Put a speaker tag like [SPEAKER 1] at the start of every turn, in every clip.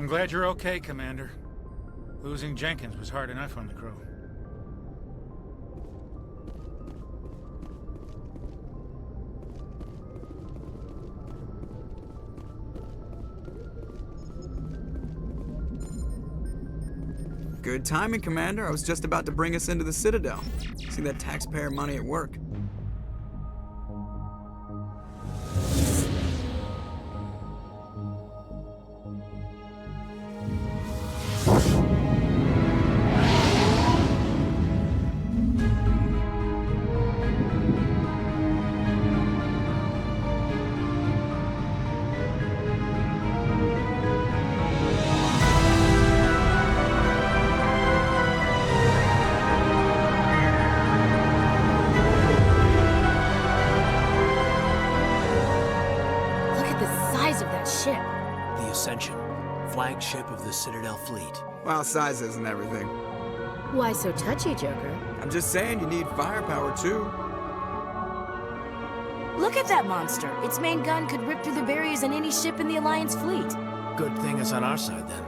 [SPEAKER 1] I'm glad you're okay, Commander. Losing Jenkins was hard enough on the crew.
[SPEAKER 2] Good timing, Commander. I was just about to bring us into the Citadel. See that taxpayer money at work.
[SPEAKER 3] Flagship of the Citadel fleet.
[SPEAKER 2] Well, size isn't everything.
[SPEAKER 4] Why so touchy, Joker?
[SPEAKER 2] I'm just saying you need firepower, too.
[SPEAKER 4] Look at that monster. Its main gun could rip through the barriers in any ship in the Alliance fleet.
[SPEAKER 3] Good thing it's on our side, then.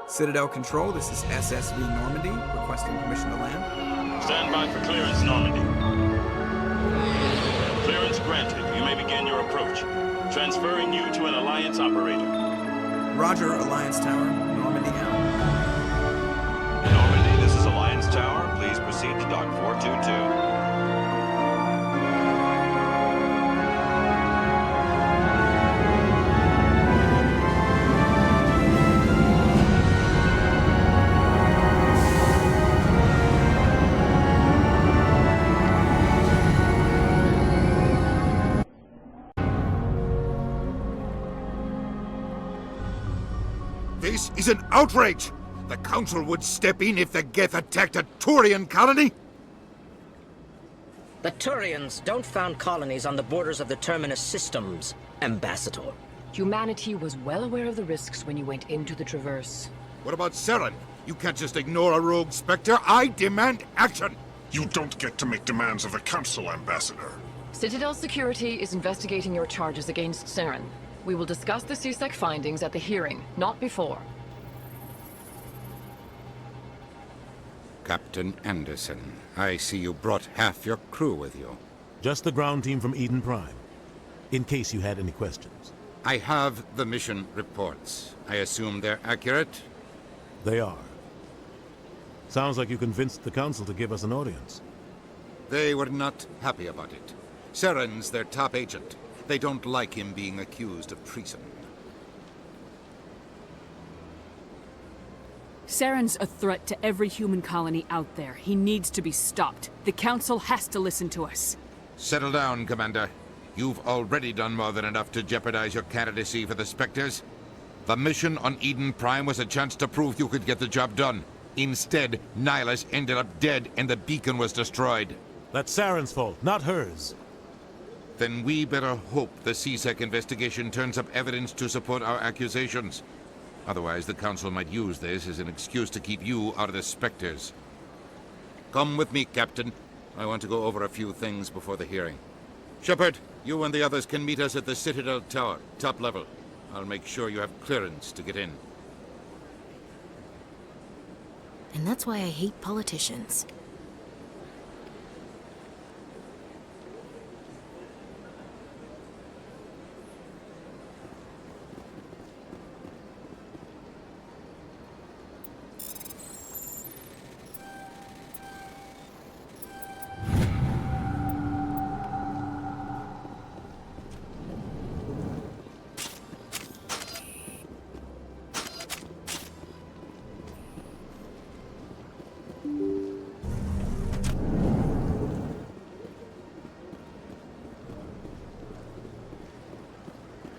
[SPEAKER 2] Citadel Control, this is SSV Normandy, requesting permission to land.
[SPEAKER 5] Stand by for clearance, Normandy. Clearance granted. You may begin your approach. Transferring you to an Alliance operator.
[SPEAKER 2] Roger, Alliance Tower. Normandy out.
[SPEAKER 6] Normandy, this is Alliance Tower. Please proceed to Dock 422.
[SPEAKER 7] This is an outrage! The Council would step in if the Geth attacked a Turian colony?
[SPEAKER 8] The Turians don't found colonies on the borders of the Terminus systems, Ambassador.
[SPEAKER 9] Humanity was well aware of the risks when you went into the Traverse.
[SPEAKER 7] What about Saren? You can't just ignore a rogue Spectre. I demand action!
[SPEAKER 10] You don't get to make demands of the Council, Ambassador.
[SPEAKER 9] Citadel Security is investigating your charges against Saren. We will discuss the CSEC findings at the hearing, not before.
[SPEAKER 11] Captain Anderson, I see you brought half your crew with you.
[SPEAKER 12] Just the ground team from Eden Prime, in case you had any questions.
[SPEAKER 11] I have the mission reports. I assume they're accurate?
[SPEAKER 12] They are. Sounds like you convinced the Council to give us an audience.
[SPEAKER 11] They were not happy about it. Saren's their top agent. They don't like him being accused of treason.
[SPEAKER 13] Saren's a threat to every human colony out there. He needs to be stopped. The Council has to listen to us.
[SPEAKER 11] Settle down, Commander. You've already done more than enough to jeopardize your candidacy for the Spectres. The mission on Eden Prime was a chance to prove you could get the job done. Instead, Nihilus ended up dead and the beacon was destroyed.
[SPEAKER 12] That's Saren's fault, not hers.
[SPEAKER 11] Then we better hope the CSEC investigation turns up evidence to support our accusations. Otherwise, the Council might use this as an excuse to keep you out of the Spectres. Come with me, Captain. I want to go over a few things before the hearing. Shepard, you and the others can meet us at the Citadel Tower, top level. I'll make sure you have clearance to get in.
[SPEAKER 4] And that's why I hate politicians.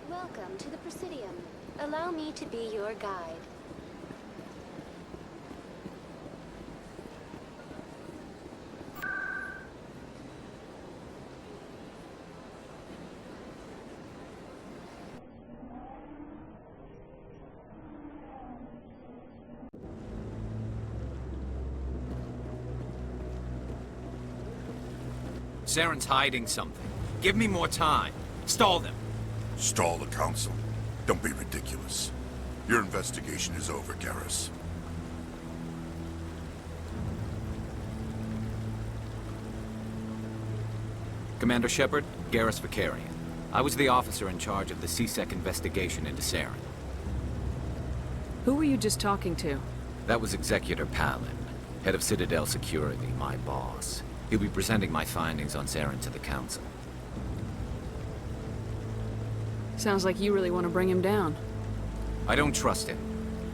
[SPEAKER 14] Welcome to the Presidium. Allow me to be your guide.
[SPEAKER 15] Saren's hiding something. Give me more time. Stall them.
[SPEAKER 10] Stall the Council. Don't be ridiculous. Your investigation is over, Garrus.
[SPEAKER 15] Commander Shepard, Garrus Vicarian. I was the officer in charge of the CSEC investigation into Saren.
[SPEAKER 13] Who were you just talking to?
[SPEAKER 15] That was Executor Palin, head of Citadel Security, my boss. He'll be presenting my findings on Saren to the Council.
[SPEAKER 13] Sounds like you really want to bring him down.
[SPEAKER 15] I don't trust him.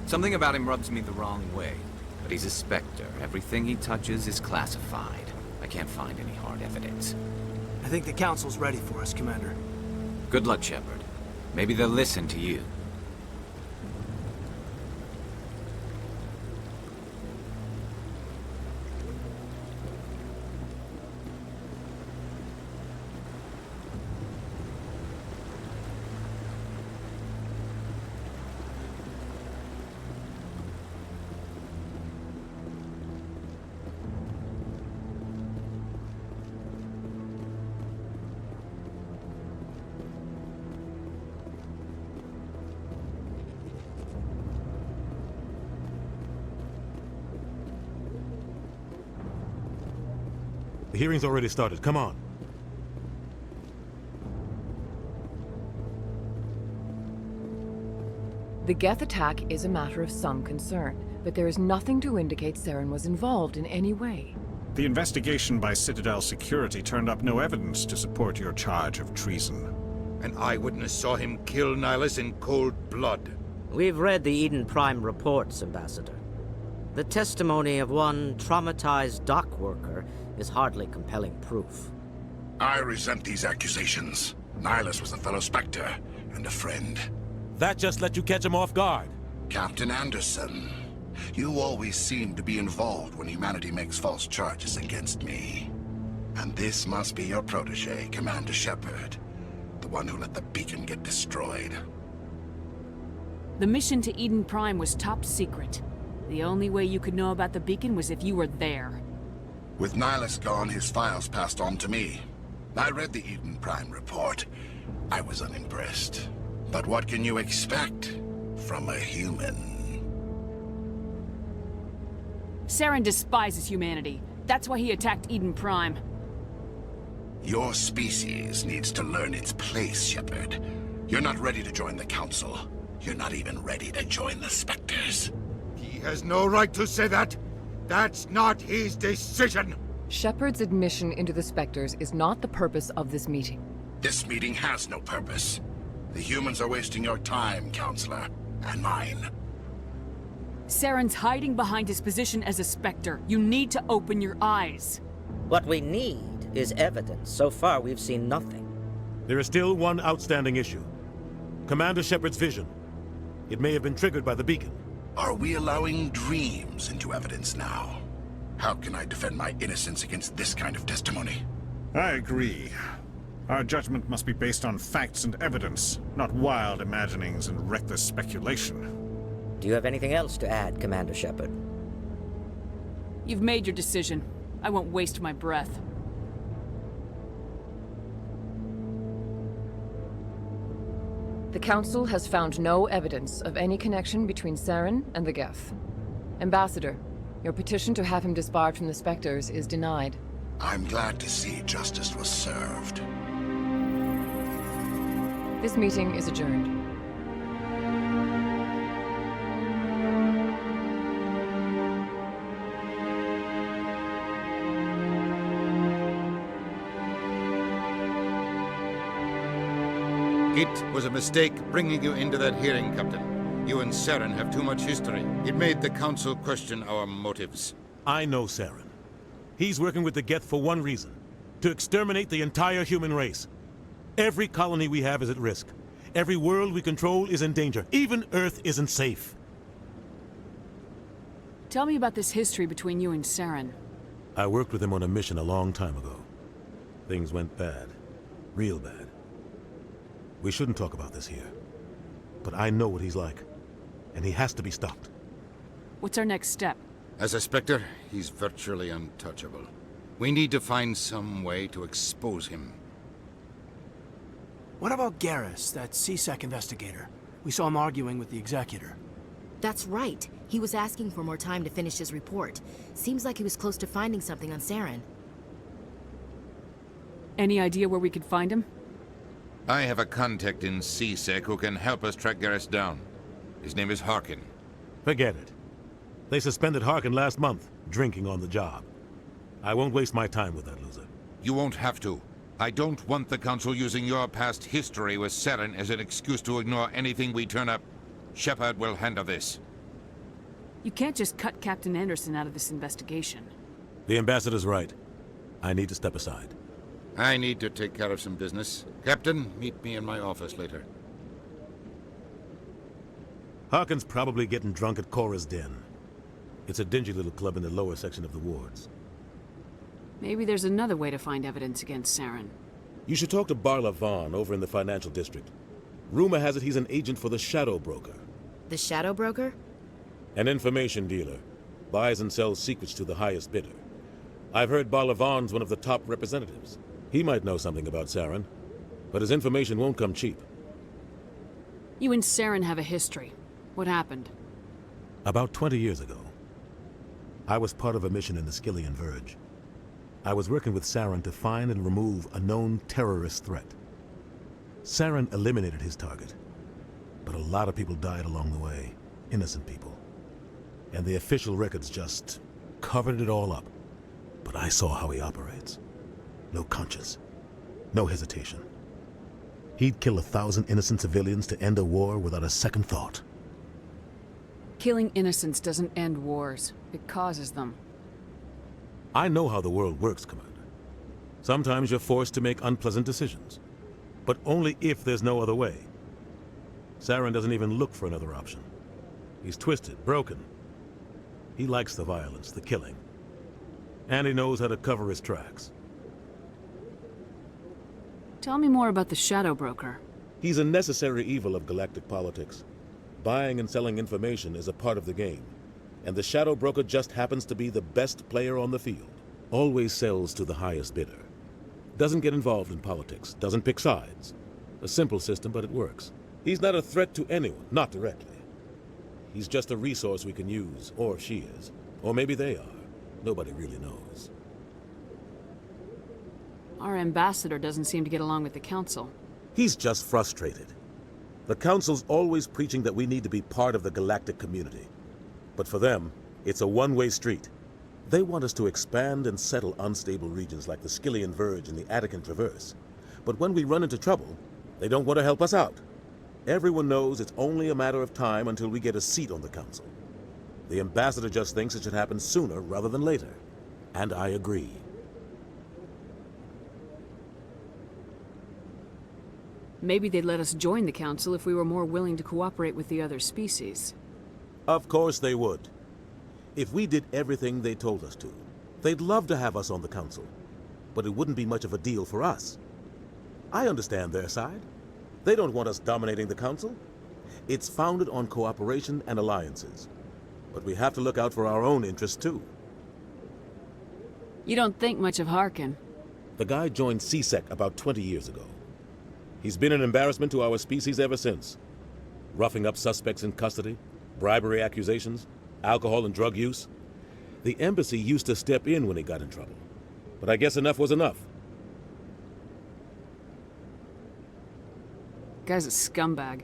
[SPEAKER 15] Something about him rubs me the wrong way. But he's a Spectre. Everything he touches is classified. I can't find any hard evidence.
[SPEAKER 3] I think the Council's ready for us, Commander.
[SPEAKER 15] Good luck, Shepard. Maybe they'll listen to you.
[SPEAKER 12] The hearing's already started. Come on.
[SPEAKER 9] The Geth attack is a matter of some concern, but there is nothing to indicate Saren was involved in any way.
[SPEAKER 16] The investigation by Citadel Security turned up no evidence to support your charge of treason.
[SPEAKER 7] An eyewitness saw him kill Nihilus in cold blood.
[SPEAKER 8] We've read the Eden Prime reports, Ambassador. The testimony of one traumatized dock worker is hardly compelling proof.
[SPEAKER 10] I resent these accusations. Nihilus was a fellow Spectre and a friend.
[SPEAKER 12] That just let you catch him off guard.
[SPEAKER 10] Captain Anderson, you always seem to be involved when humanity makes false charges against me. And this must be your protege, Commander Shepard, the one who let the beacon get destroyed.
[SPEAKER 13] The mission to Eden Prime was top secret. The only way you could know about the beacon was if you were there.
[SPEAKER 10] With Nihilus gone, his files passed on to me. I read the Eden Prime report. I was unimpressed. But what can you expect from a human?
[SPEAKER 13] Saren despises humanity. That's why he attacked Eden Prime.
[SPEAKER 10] Your species needs to learn its place, Shepard. You're not ready to join the Council. You're not even ready to join the Spectres.
[SPEAKER 7] He has no right to say that. That's not his decision.
[SPEAKER 9] Shepard's admission into the Spectres is not the purpose of this meeting.
[SPEAKER 10] This meeting has no purpose. The humans are wasting your time, Counselor, and mine.
[SPEAKER 13] Saren's hiding behind his position as a Spectre. You need to open your eyes.
[SPEAKER 8] What we need is evidence. So far, we've seen nothing.
[SPEAKER 12] There is still one outstanding issue. Commander Shepard's vision. It may have been triggered by the beacon.
[SPEAKER 10] Are we allowing dreams into evidence now? How can I defend my innocence against this kind of testimony?
[SPEAKER 16] I agree. Our judgment must be based on facts and evidence, not wild imaginings and reckless speculation.
[SPEAKER 8] Do you have anything else to add, Commander Shepard?
[SPEAKER 13] You've made your decision. I won't waste my breath.
[SPEAKER 9] The Council has found no evidence of any connection between Saren and the Geth. Ambassador, your petition to have him disbarred from the Spectres is denied.
[SPEAKER 10] I'm glad to see justice was served.
[SPEAKER 9] This meeting is adjourned.
[SPEAKER 7] It was a mistake bringing you into that hearing, Captain. You and Saren have too much history. It made the Council question our motives.
[SPEAKER 12] I know Saren. He's working with the Geth for one reason. To exterminate the entire human race. Every colony we have is at risk. Every world we control is in danger. Even Earth isn't safe.
[SPEAKER 13] Tell me about this history between you and Saren.
[SPEAKER 12] I worked with him on a mission a long time ago. Things went bad. Real bad. We shouldn't talk about this here. But I know what he's like. And he has to be stopped.
[SPEAKER 13] What's our next step?
[SPEAKER 7] As a Spectre, he's virtually untouchable. We need to find some way to expose him.
[SPEAKER 3] What about Garrus, that CSEC investigator? We saw him arguing with the executor.
[SPEAKER 4] That's right. He was asking for more time to finish his report. Seems like he was close to finding something on Saren.
[SPEAKER 13] Any idea where we could find him?
[SPEAKER 11] I have a contact in CSEC who can help us track Garrus down. His name is Harkin.
[SPEAKER 12] Forget it. They suspended Harkin last month, drinking on the job. I won't waste my time with that loser.
[SPEAKER 11] You won't have to. I don't want the Council using your past history with Saren as an excuse to ignore anything we turn up. Shepard will handle this.
[SPEAKER 13] You can't just cut Captain Anderson out of this investigation.
[SPEAKER 12] The ambassador's right. I need to step aside.
[SPEAKER 7] I need to take care of some business. Captain, meet me in my office later.
[SPEAKER 12] Harkin's probably getting drunk at Cora's Den. It's a dingy little club in the lower section of the wards.
[SPEAKER 13] Maybe there's another way to find evidence against Saren.
[SPEAKER 12] You should talk to Barla Vaughn over in the financial district. Rumor has it he's an agent for the Shadow Broker.
[SPEAKER 4] The Shadow Broker?
[SPEAKER 12] An information dealer. Buys and sells secrets to the highest bidder. I've heard Barla Vaughn's one of the top representatives. He might know something about Saren, but his information won't come cheap.
[SPEAKER 13] You and Saren have a history. What happened?
[SPEAKER 12] About 20 years ago, I was part of a mission in the Skillian Verge. I was working with Saren to find and remove a known terrorist threat. Saren eliminated his target, but a lot of people died along the way, innocent people. And the official records just covered it all up. But I saw how he operates. No conscience, no hesitation. He'd kill 1,000 innocent civilians to end a war without a second thought.
[SPEAKER 13] Killing innocents doesn't end wars. It causes them.
[SPEAKER 12] I know how the world works, Commander. Sometimes you're forced to make unpleasant decisions, but only if there's no other way. Saren doesn't even look for another option. He's twisted, broken. He likes the violence, the killing. And he knows how to cover his tracks.
[SPEAKER 13] Tell me more about the Shadow Broker.
[SPEAKER 12] He's a necessary evil of galactic politics. Buying and selling information is a part of the game. And the Shadow Broker just happens to be the best player on the field. Always sells to the highest bidder. Doesn't get involved in politics, doesn't pick sides. A simple system, but it works. He's not a threat to anyone, not directly. He's just a resource we can use, or she is. Or maybe they are. Nobody really knows.
[SPEAKER 13] Our ambassador doesn't seem to get along with the Council.
[SPEAKER 12] He's just frustrated. The Council's always preaching that we need to be part of the galactic community. But for them, it's a one-way street. They want us to expand and settle unstable regions like the Skillian Verge and the Attican Traverse. But when we run into trouble, they don't want to help us out. Everyone knows it's only a matter of time until we get a seat on the Council. The ambassador just thinks it should happen sooner rather than later. And I agree.
[SPEAKER 13] Maybe they'd let us join the Council if we were more willing to cooperate with the other species.
[SPEAKER 12] Of course they would. If we did everything they told us to, they'd love to have us on the Council. But it wouldn't be much of a deal for us. I understand their side. They don't want us dominating the Council. It's founded on cooperation and alliances. But we have to look out for our own interests, too.
[SPEAKER 13] You don't think much of Harkin.
[SPEAKER 12] The guy joined CSEC about 20 years ago. He's been an embarrassment to our species ever since. Roughing up suspects in custody, bribery accusations, alcohol and drug use. The embassy used to step in when he got in trouble. But I guess enough was enough.
[SPEAKER 13] Guy's a scumbag.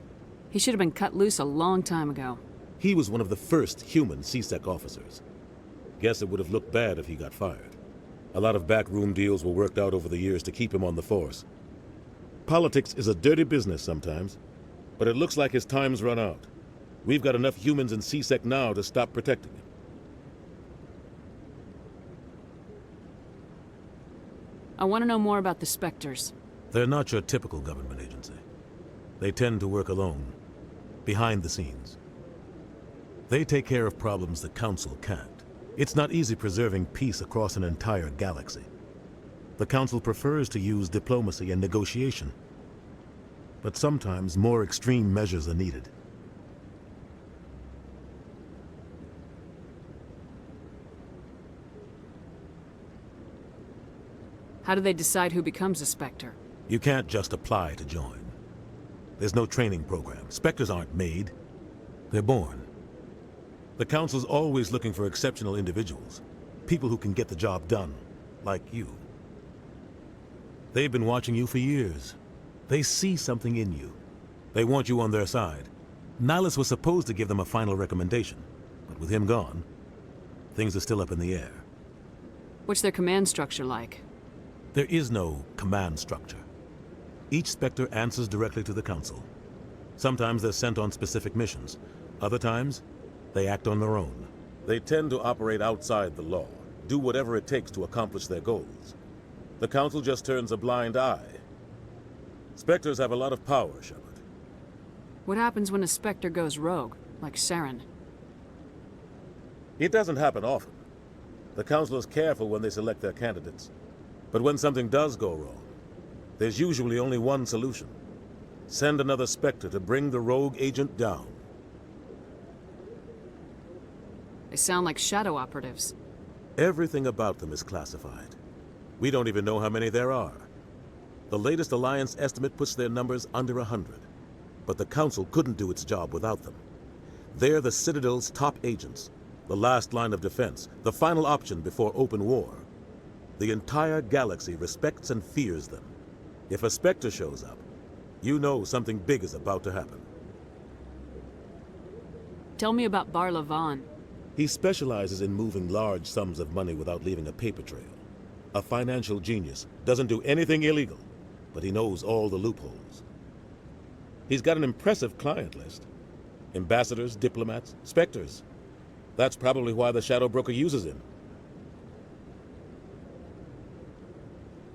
[SPEAKER 13] He should have been cut loose a long time ago.
[SPEAKER 12] He was one of the first human CSEC officers. Guess it would have looked bad if he got fired. A lot of backroom deals were worked out over the years to keep him on the force. Politics is a dirty business sometimes, but it looks like his time's run out. We've got enough humans in CSEC now to stop protecting him.
[SPEAKER 13] I want to know more about the Spectres.
[SPEAKER 12] They're not your typical government agency. They tend to work alone, behind the scenes. They take care of problems the Council can't. It's not easy preserving peace across an entire galaxy. The Council prefers to use diplomacy and negotiation. But sometimes more extreme measures are needed.
[SPEAKER 13] How do they decide who becomes a Spectre?
[SPEAKER 12] You can't just apply to join. There's no training program. Spectres aren't made. They're born. The Council's always looking for exceptional individuals. People who can get the job done. Like you. They've been watching you for years. They see something in you. They want you on their side. Nihilus was supposed to give them a final recommendation, but with him gone, things are still up in the air.
[SPEAKER 13] What's their command structure like?
[SPEAKER 12] There is no command structure. Each Spectre answers directly to the Council. Sometimes they're sent on specific missions. Other times, they act on their own. They tend to operate outside the law, do whatever it takes to accomplish their goals. The Council just turns a blind eye. Spectres have a lot of power, Shepard.
[SPEAKER 13] What happens when a Spectre goes rogue, like Saren?
[SPEAKER 12] It doesn't happen often. The Council is careful when they select their candidates. But when something does go wrong, there's usually only one solution. Send another Spectre to bring the rogue agent down.
[SPEAKER 13] They sound like shadow operatives.
[SPEAKER 12] Everything about them is classified. We don't even know how many there are. The latest Alliance estimate puts their numbers under 100. But the Council couldn't do its job without them. They're the Citadel's top agents, the last line of defense, the final option before open war. The entire galaxy respects and fears them. If a Spectre shows up, you know something big is about to happen.
[SPEAKER 13] Tell me about Bar Lavan.
[SPEAKER 12] He specializes in moving large sums of money without leaving a paper trail. A financial genius, doesn't do anything illegal, but he knows all the loopholes. He's got an impressive client list. Ambassadors, diplomats, Spectres. That's probably why the Shadow Broker uses him.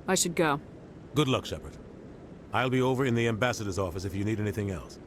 [SPEAKER 13] I should go.
[SPEAKER 12] Good luck, Shepard. I'll be over in the Ambassador's office if you need anything else.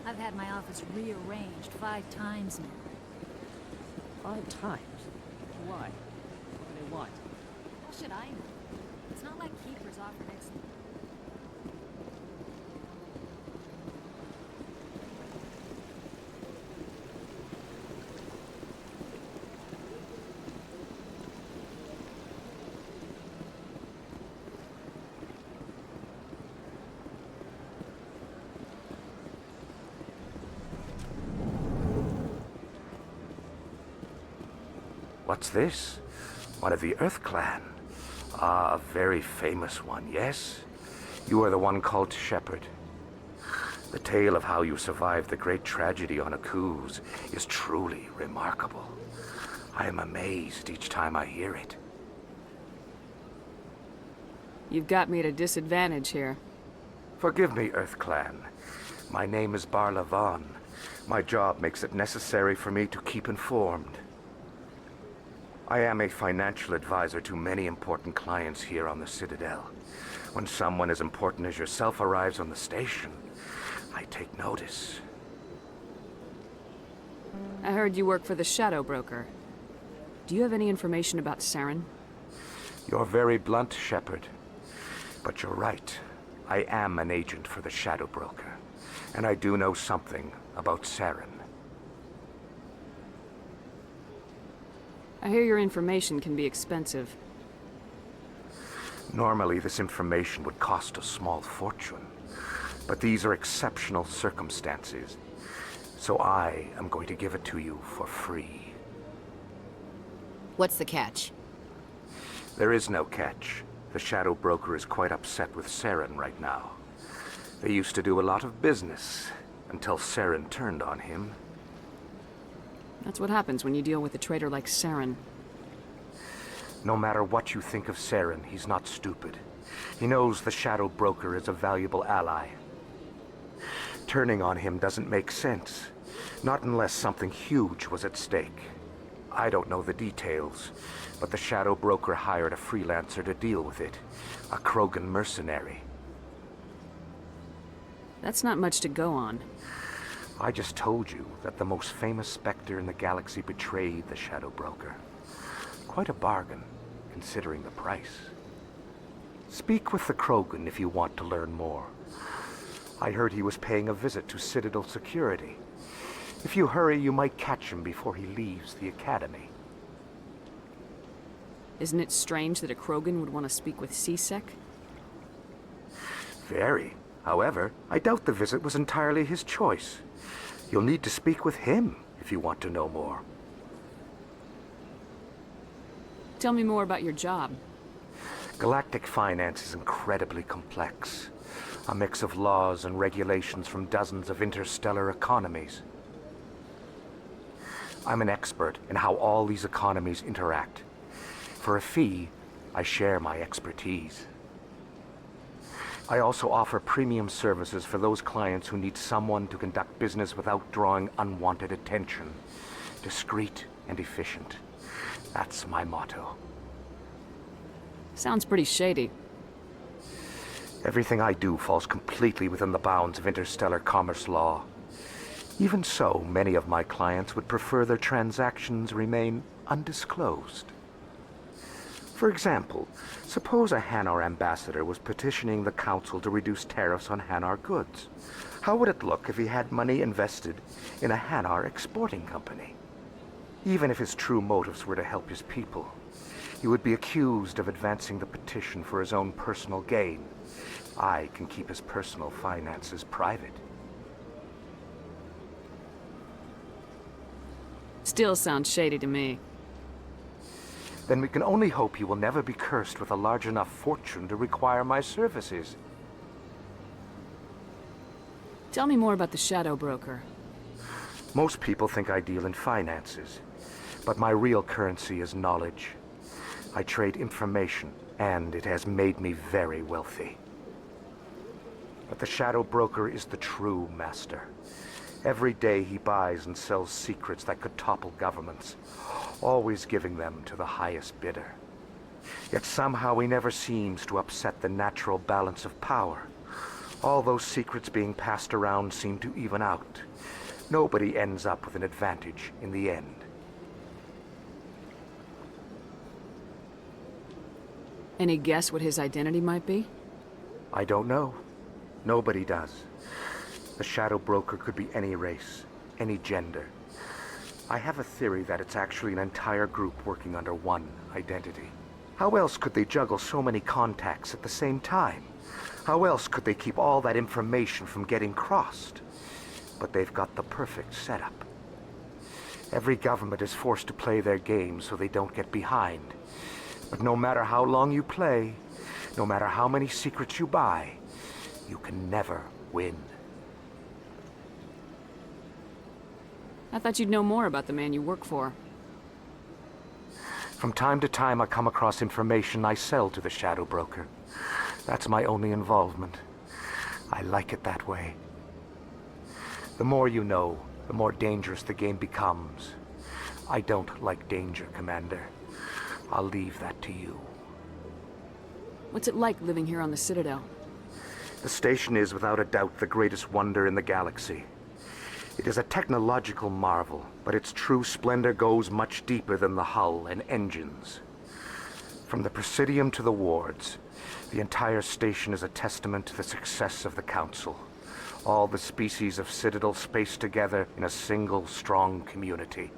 [SPEAKER 17] I've had my office rearranged 5 times now.
[SPEAKER 8] 5 times? Why? What do they want?
[SPEAKER 17] How should I know? It's not like Keeper's offered excellent.
[SPEAKER 18] What's this? One of the Earth Clan. Ah, a very famous one, yes? You are the one called Shepard. The tale of how you survived the great tragedy on Akuz is truly remarkable. I am amazed each time I hear it.
[SPEAKER 13] You've got me at a disadvantage here.
[SPEAKER 18] Forgive me, Earth Clan. My name is Bar Lavan. My job makes it necessary for me to keep informed. I am a financial advisor to many important clients here on the Citadel. When someone as important as yourself arrives on the station, I take notice.
[SPEAKER 13] I heard you work for the Shadow Broker. Do you have any information about Saren?
[SPEAKER 18] You're very blunt, Shepard. But you're right. I am an agent for the Shadow Broker. And I do know something about Saren.
[SPEAKER 13] I hear your information can be expensive.
[SPEAKER 18] Normally, this information would cost a small fortune. But these are exceptional circumstances. So I am going to give it to you for free.
[SPEAKER 4] What's the catch?
[SPEAKER 18] There is no catch. The Shadow Broker is quite upset with Saren right now. They used to do a lot of business, until Saren turned on him.
[SPEAKER 13] That's what happens when you deal with a traitor like Saren.
[SPEAKER 18] No matter what you think of Saren, he's not stupid. He knows the Shadow Broker is a valuable ally. Turning on him doesn't make sense. Not unless something huge was at stake. I don't know the details, but the Shadow Broker hired a freelancer to deal with it. A Krogan mercenary.
[SPEAKER 13] That's not much to go on.
[SPEAKER 18] I just told you that the most famous Spectre in the galaxy betrayed the Shadow Broker. Quite a bargain, considering the price. Speak with the Krogan if you want to learn more. I heard he was paying a visit to Citadel security. If you hurry, you might catch him before he leaves the Academy.
[SPEAKER 13] Isn't it strange that a Krogan would want to speak with C-Sec?
[SPEAKER 18] Very. However, I doubt the visit was entirely his choice. You'll need to speak with him if you want to know more.
[SPEAKER 13] Tell me more about your job.
[SPEAKER 18] Galactic finance is incredibly complex. A mix of laws and regulations from dozens of interstellar economies. I'm an expert in how all these economies interact. For a fee, I share my expertise. I also offer premium services for those clients who need someone to conduct business without drawing unwanted attention. Discreet and efficient. That's my motto.
[SPEAKER 13] Sounds pretty shady.
[SPEAKER 18] Everything I do falls completely within the bounds of interstellar commerce law. Even so, many of my clients would prefer their transactions remain undisclosed. For example, suppose a Hanar ambassador was petitioning the Council to reduce tariffs on Hanar goods. How would it look if he had money invested in a Hanar exporting company? Even if his true motives were to help his people, he would be accused of advancing the petition for his own personal gain. I can keep his personal finances private.
[SPEAKER 13] Still sounds shady to me.
[SPEAKER 18] Then we can only hope you will never be cursed with a large enough fortune to require my services.
[SPEAKER 13] Tell me more about the Shadow Broker.
[SPEAKER 18] Most people think I deal in finances, but my real currency is knowledge. I trade information, and it has made me very wealthy. But the Shadow Broker is the true master. Every day he buys and sells secrets that could topple governments, always giving them to the highest bidder. Yet somehow he never seems to upset the natural balance of power. All those secrets being passed around seem to even out. Nobody ends up with an advantage in the end.
[SPEAKER 13] Any guess what his identity might be?
[SPEAKER 18] I don't know. Nobody does. The Shadow Broker could be any race, any gender. I have a theory that it's actually an entire group working under one identity. How else could they juggle so many contacts at the same time? How else could they keep all that information from getting crossed? But they've got the perfect setup. Every government is forced to play their game so they don't get behind. But no matter how long you play, no matter how many secrets you buy, you can never win.
[SPEAKER 13] I thought you'd know more about the man you work for.
[SPEAKER 18] From time to time, I come across information I sell to the Shadow Broker. That's my only involvement. I like it that way. The more you know, the more dangerous the game becomes. I don't like danger, Commander. I'll leave that to you.
[SPEAKER 13] What's it like living here on the Citadel?
[SPEAKER 18] The station is without a doubt the greatest wonder in the galaxy. It is a technological marvel, but its true splendor goes much deeper than the hull and engines. From the Presidium to the wards, the entire station is a testament to the success of the Council. All the species of Citadel spaced together in a single strong community.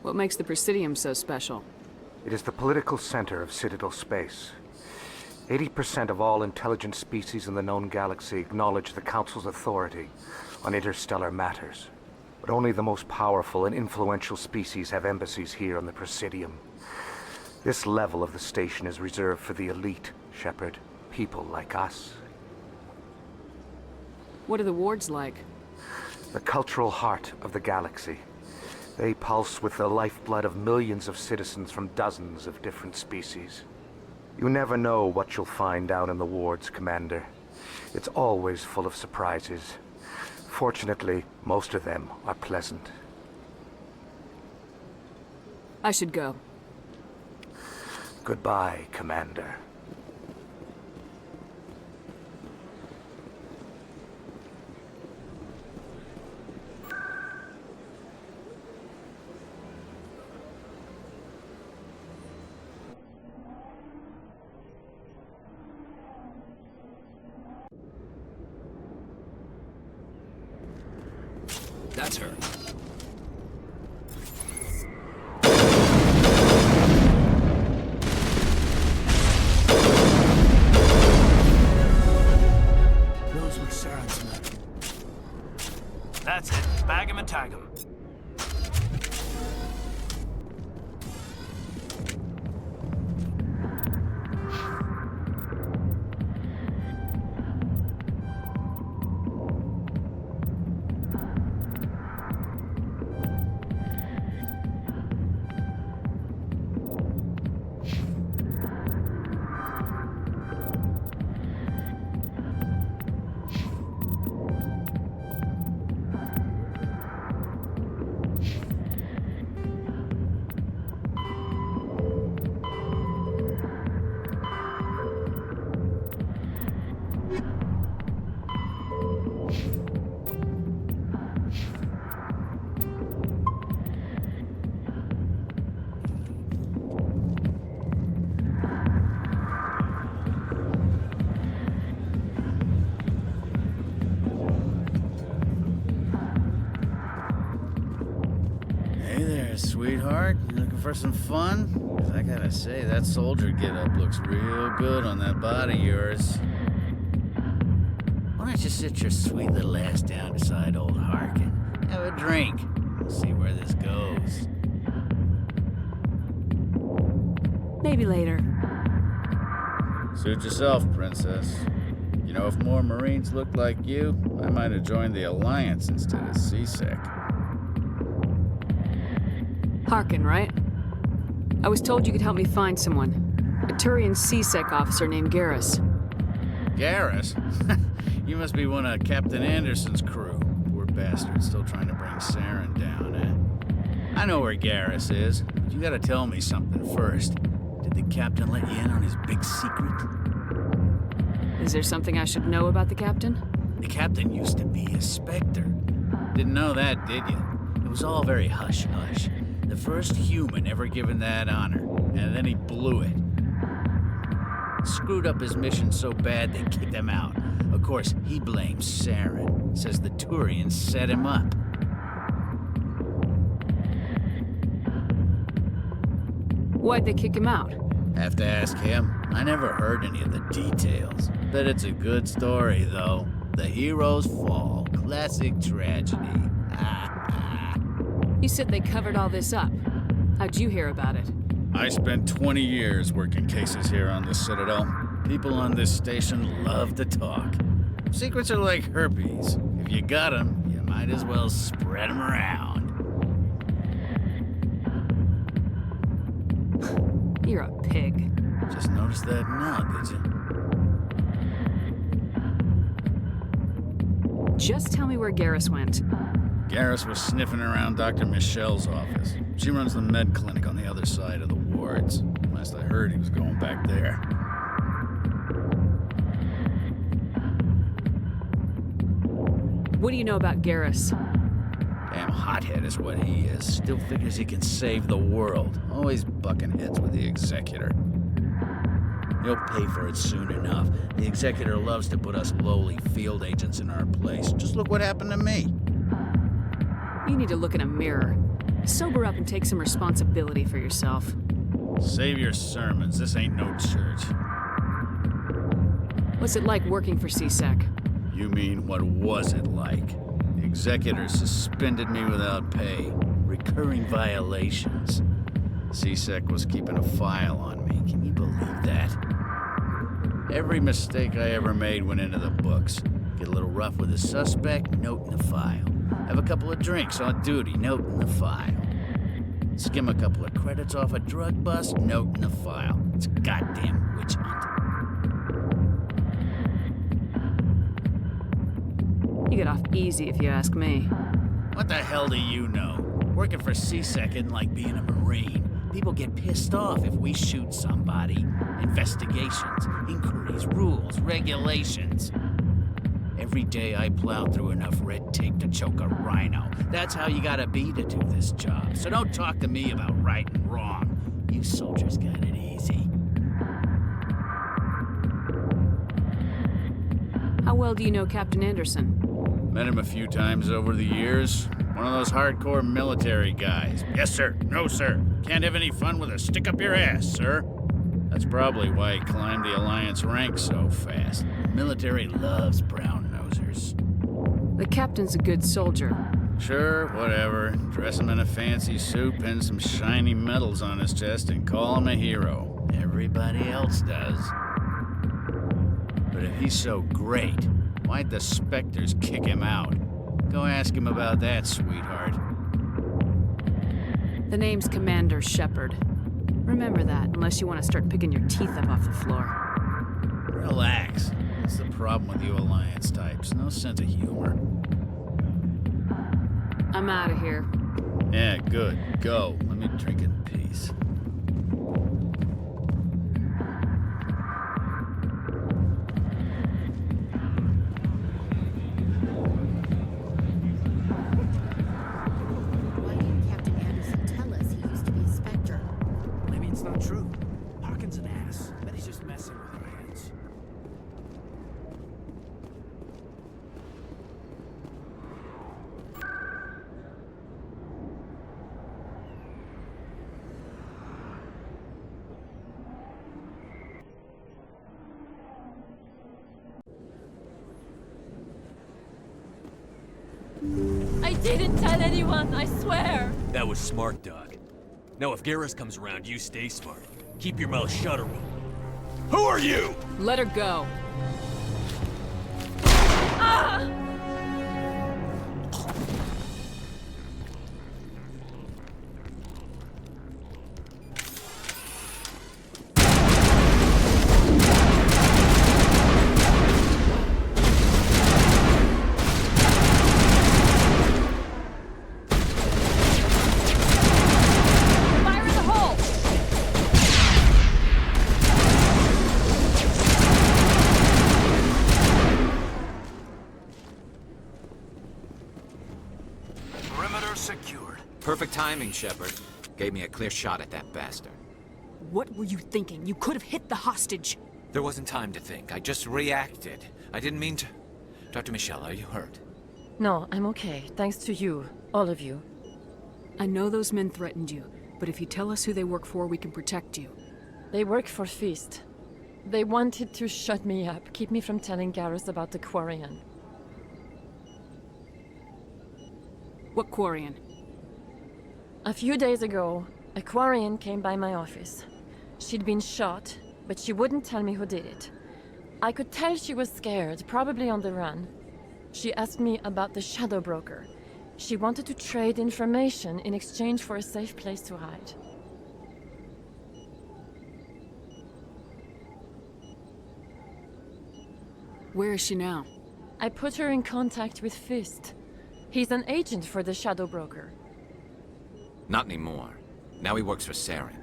[SPEAKER 13] What makes the Presidium so special?
[SPEAKER 18] It is the political center of Citadel space. 80% of all intelligent species in the known galaxy acknowledge the Council's authority on interstellar matters. but only the most powerful and influential species have embassies here on the Presidium. This level of the station is reserved for the elite, Shepard. People like us.
[SPEAKER 13] What are the wards like?
[SPEAKER 18] The cultural heart of the galaxy. They pulse with the lifeblood of millions of citizens from dozens of different species. You never know what you'll find down in the wards, Commander. It's always full of surprises. Fortunately, most of them are pleasant.
[SPEAKER 13] I should go.
[SPEAKER 18] Goodbye, Commander.
[SPEAKER 3] That's her. Those were Saren's men.
[SPEAKER 19] That's it. Bag him and tag him.
[SPEAKER 20] Sweetheart, you looking for some fun? 'Cause I gotta say, that soldier get-up looks real good on that body of yours. Why don't you sit your sweet little ass down beside old Harkin? Have a drink. We'll see where this goes.
[SPEAKER 13] Maybe later.
[SPEAKER 20] Suit yourself, Princess. You know, if more Marines looked like you, I might have joined the Alliance instead of CSEC.
[SPEAKER 13] Harkin, right? I was told you could help me find someone. A Turian CSEC officer named Garrus.
[SPEAKER 20] Garrus? You must be one of Captain Anderson's crew. Poor bastard, still trying to bring Saren down, eh? I know where Garrus is, but you gotta tell me something first. Did the captain let you in on his big secret?
[SPEAKER 13] Is there something I should know about the captain?
[SPEAKER 20] The captain used to be a Spectre. Didn't know that, did you? It was all very hush-hush. The first human ever given that honor, and then he blew it. Screwed up his mission so bad they kicked him out. Of course, he blames Saren. Says the Turians set him up.
[SPEAKER 13] Why'd they kick him out?
[SPEAKER 20] Have to ask him. I never heard any of the details. Bet it's a good story, though. The hero's fall. Classic tragedy.
[SPEAKER 13] You said they covered all this up. How'd you hear about it?
[SPEAKER 20] I spent 20 years working cases here on the Citadel. People on this station love to talk. Secrets are like herpes. If you got them, you might as well spread them around.
[SPEAKER 13] You're a pig.
[SPEAKER 20] Just noticed that now, did you?
[SPEAKER 13] Just tell me where Garrus went.
[SPEAKER 20] Garrus was sniffing around Dr. Michelle's office. She runs the med clinic on the other side of the wards. Last I heard, he was going back there.
[SPEAKER 13] What do you know about Garrus?
[SPEAKER 20] Damn hothead is what he is. Still figures he can save the world. Always bucking heads with the Executor. He'll pay for it soon enough. The Executor loves to put us lowly field agents in our place. Just look what happened to me.
[SPEAKER 13] You need to look in a mirror. Sober up and take some responsibility for yourself.
[SPEAKER 20] Save your sermons. This ain't no church.
[SPEAKER 13] What's it like working for CSEC?
[SPEAKER 20] You mean, what was it like? The Executor suspended me without pay. Recurring violations. CSEC was keeping a file on me. Can you believe that? Every mistake I ever made went into the books. Get a little rough with a suspect, note in the file. Have a couple of drinks on duty, note in the file. Skim a couple of credits off a drug bust, note in the file. It's a goddamn witch hunt.
[SPEAKER 13] You get off easy if you ask me.
[SPEAKER 20] What the hell do you know? Working for CSEC isn't like being a Marine. People get pissed off if we shoot somebody. Investigations, inquiries, rules, regulations. Every day I plowed through enough red tape to choke a rhino. That's how you gotta be to do this job. So don't talk to me about right and wrong. You soldiers got it easy.
[SPEAKER 13] How well do you know Captain Anderson?
[SPEAKER 20] Met him a few times over the years. One of those hardcore military guys. Yes, sir. No, sir. Can't have any fun with a stick up your ass, sir. That's probably why he climbed the Alliance ranks so fast. The military loves brown-nosers.
[SPEAKER 13] The captain's a good soldier.
[SPEAKER 20] Sure, whatever. Dress him in a fancy suit, pin some shiny medals on his chest, and call him a hero. Everybody else does. But if he's so great, why'd the Spectres kick him out? Go ask him about that, sweetheart.
[SPEAKER 13] The name's Commander Shepard. Remember that, unless you want to start picking your teeth up off the floor.
[SPEAKER 20] Relax. That's the problem with you Alliance types. No sense of humor.
[SPEAKER 13] I'm out of here.
[SPEAKER 20] Yeah, good. Go. Let me drink in peace.
[SPEAKER 4] Why didn't Captain Anderson tell us he used to be a Spectre?
[SPEAKER 3] Maybe it's not true. Harkin's an ass. Bet he's just messing with our heads.
[SPEAKER 19] I didn't tell anyone, I swear!
[SPEAKER 21] That was smart, Doc. Now if Garrus comes around, you stay smart. Keep your mouth shut or we'll... Who are you?
[SPEAKER 13] Let her go.
[SPEAKER 19] Ah!
[SPEAKER 15] Perfect timing, Shepard. Gave me a clear shot at that bastard.
[SPEAKER 13] What were you thinking? You could have hit the hostage.
[SPEAKER 15] There wasn't time to think. I just reacted. I didn't mean to... Dr. Michelle, are you hurt?
[SPEAKER 9] No, I'm okay. Thanks to you. All of you.
[SPEAKER 13] I know those men threatened you, but if you tell us who they work for, we can protect you.
[SPEAKER 9] They work for Feast. They wanted to shut me up, keep me from telling Garrus about the Quarian.
[SPEAKER 13] What Quarian?
[SPEAKER 9] A few days ago, a Quarian came by my office. She'd been shot, but she wouldn't tell me who did it. I could tell she was scared, probably on the run. She asked me about the Shadow Broker. She wanted to trade information in exchange for a safe place to hide.
[SPEAKER 13] Where is she now?
[SPEAKER 9] I put her in contact with Fist. He's an agent for the Shadow Broker.
[SPEAKER 15] Not anymore. Now he works for Saren.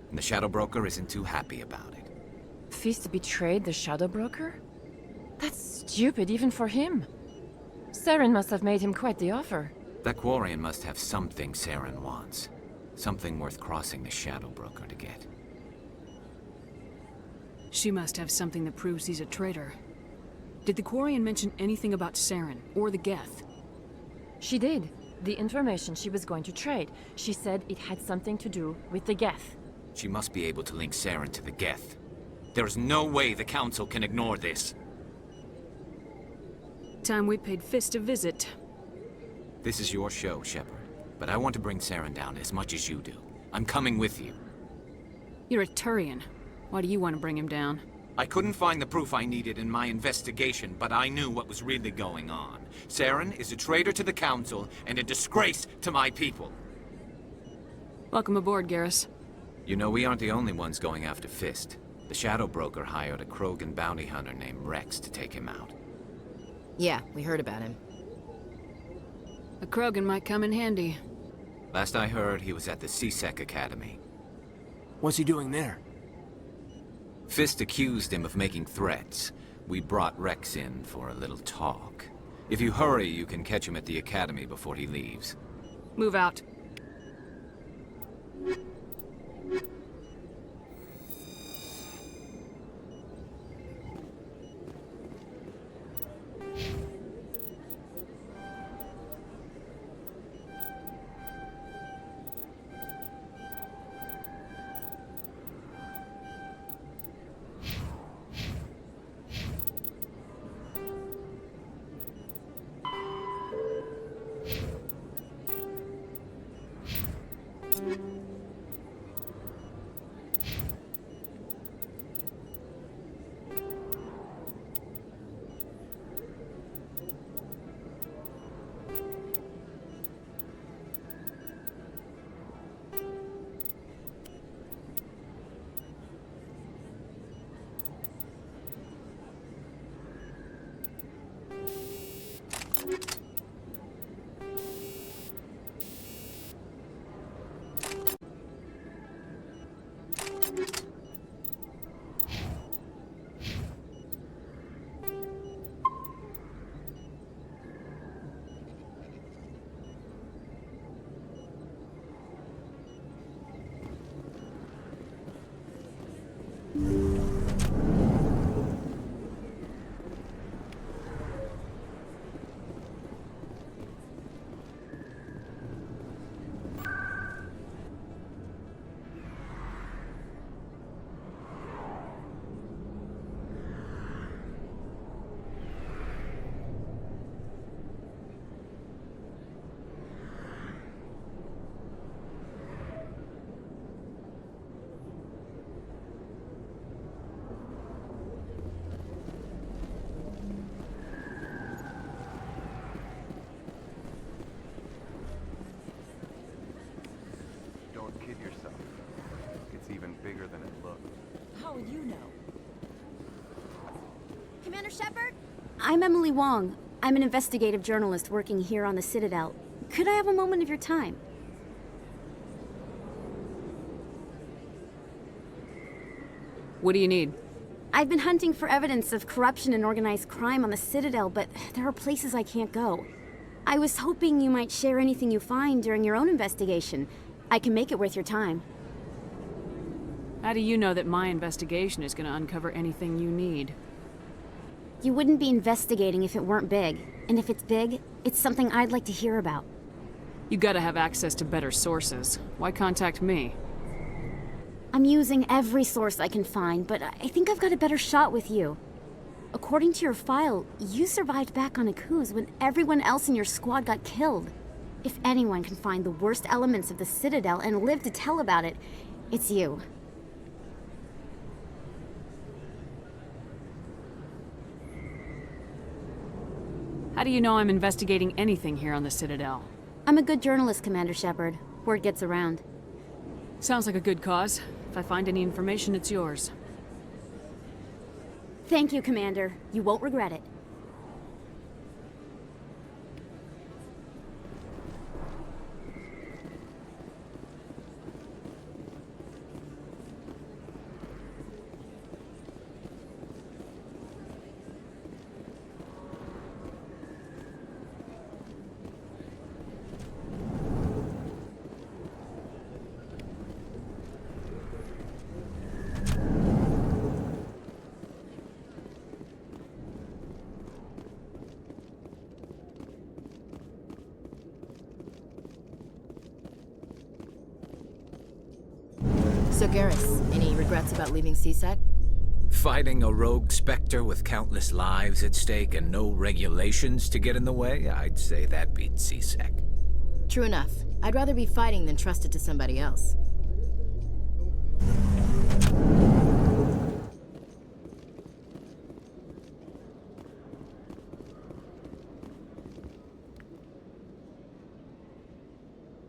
[SPEAKER 15] And the Shadow Broker isn't too happy about it.
[SPEAKER 9] Fist betrayed the Shadow Broker? That's stupid even for him. Saren must have made him quite the offer.
[SPEAKER 15] That Quarian must have something Saren wants. Something worth crossing the Shadow Broker to get.
[SPEAKER 13] She must have something that proves he's a traitor. Did the Quarian mention anything about Saren or the Geth?
[SPEAKER 9] She did. The information she was going to trade. She said it had something to do with the Geth.
[SPEAKER 15] She must be able to link Saren to the Geth. There is no way the Council can ignore this.
[SPEAKER 13] Time we paid Fist a visit.
[SPEAKER 15] This is your show, Shepard. But I want to bring Saren down as much as you do. I'm coming with you.
[SPEAKER 13] You're a Turian. Why do you want to bring him down?
[SPEAKER 15] I couldn't find the proof I needed in my investigation, but I knew what was really going on. Saren is a traitor to the Council and a disgrace to my people.
[SPEAKER 13] Welcome aboard, Garrus.
[SPEAKER 15] You know, we aren't the only ones going after Fist. The Shadow Broker hired a Krogan bounty hunter named Rex to take him out.
[SPEAKER 4] Yeah, we heard about him.
[SPEAKER 13] A Krogan might come in handy.
[SPEAKER 15] Last I heard, he was at the C-Sec Academy.
[SPEAKER 21] What's he doing there?
[SPEAKER 15] Fist accused him of making threats. We brought Rex in for a little talk. If you hurry, you can catch him at the Academy before he leaves.
[SPEAKER 13] Move out.
[SPEAKER 1] Bigger than it looks.
[SPEAKER 17] How would you know?
[SPEAKER 22] Commander Shepard? I'm Emily Wong. I'm an investigative journalist working here on the Citadel. Could I have a moment of your time?
[SPEAKER 13] What do you need?
[SPEAKER 22] I've been hunting for evidence of corruption and organized crime on the Citadel, but there are places I can't go. I was hoping you might share anything you find during your own investigation. I can make it worth your time.
[SPEAKER 13] How do you know that my investigation is going to uncover anything you need?
[SPEAKER 22] You wouldn't be investigating if it weren't big. And if it's big, it's something I'd like to hear about.
[SPEAKER 13] You gotta have access to better sources. Why contact me?
[SPEAKER 22] I'm using every source I can find, but I think I've got a better shot with you. According to your file, you survived back on Akuz when everyone else in your squad got killed. If anyone can find the worst elements of the Citadel and live to tell about it, it's you.
[SPEAKER 13] How do you know I'm investigating anything here on the Citadel?
[SPEAKER 22] I'm a good journalist, Commander Shepard. Word gets around.
[SPEAKER 13] Sounds like a good cause. If I find any information, it's yours.
[SPEAKER 22] Thank you, Commander. You won't regret it.
[SPEAKER 4] So Garrus, any regrets about leaving C-Sec?
[SPEAKER 3] Fighting a rogue Spectre with countless lives at stake and no regulations to get in the way? I'd say that beats CSEC.
[SPEAKER 4] True enough. I'd rather be fighting than trusted to somebody else.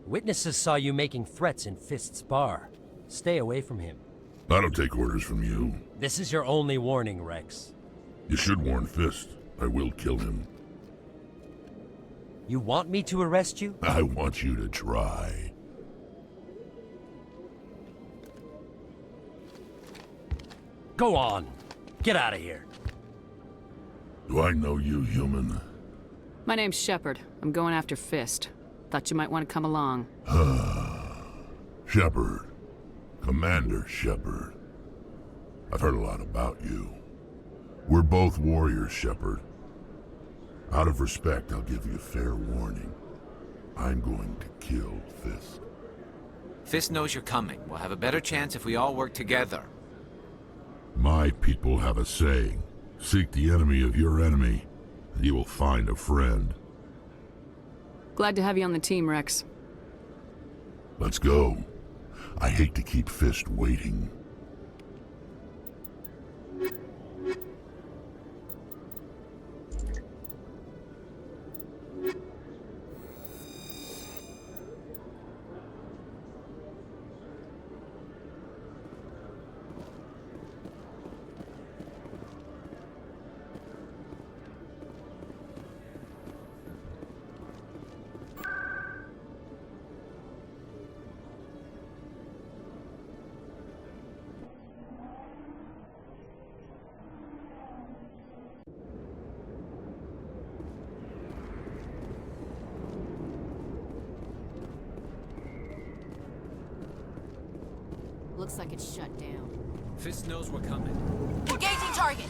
[SPEAKER 2] Witnesses saw you making threats in Fist's bar. Stay away from him.
[SPEAKER 5] I don't take orders from you.
[SPEAKER 2] This is your only warning, Rex.
[SPEAKER 5] You should warn Fist. I will kill him.
[SPEAKER 2] You want me to arrest you?
[SPEAKER 5] I want you to try.
[SPEAKER 2] Go on. Get out of here.
[SPEAKER 5] Do I know you, human?
[SPEAKER 13] My name's Shepard. I'm going after Fist. Thought you might want to come along.
[SPEAKER 5] Shepard. Commander Shepard. I've heard a lot about you. We're both warriors, Shepard. Out of respect, I'll give you fair warning. I'm going to kill Fist.
[SPEAKER 15] Fist knows you're coming. We'll have a better chance if we all work together.
[SPEAKER 5] My people have a saying. Seek the enemy of your enemy, and you will find a friend.
[SPEAKER 13] Glad to have you on the team, Rex.
[SPEAKER 5] Let's go. I hate to keep Fist waiting.
[SPEAKER 4] Looks like it's shut down.
[SPEAKER 3] Fist knows we're coming.
[SPEAKER 4] Engaging target!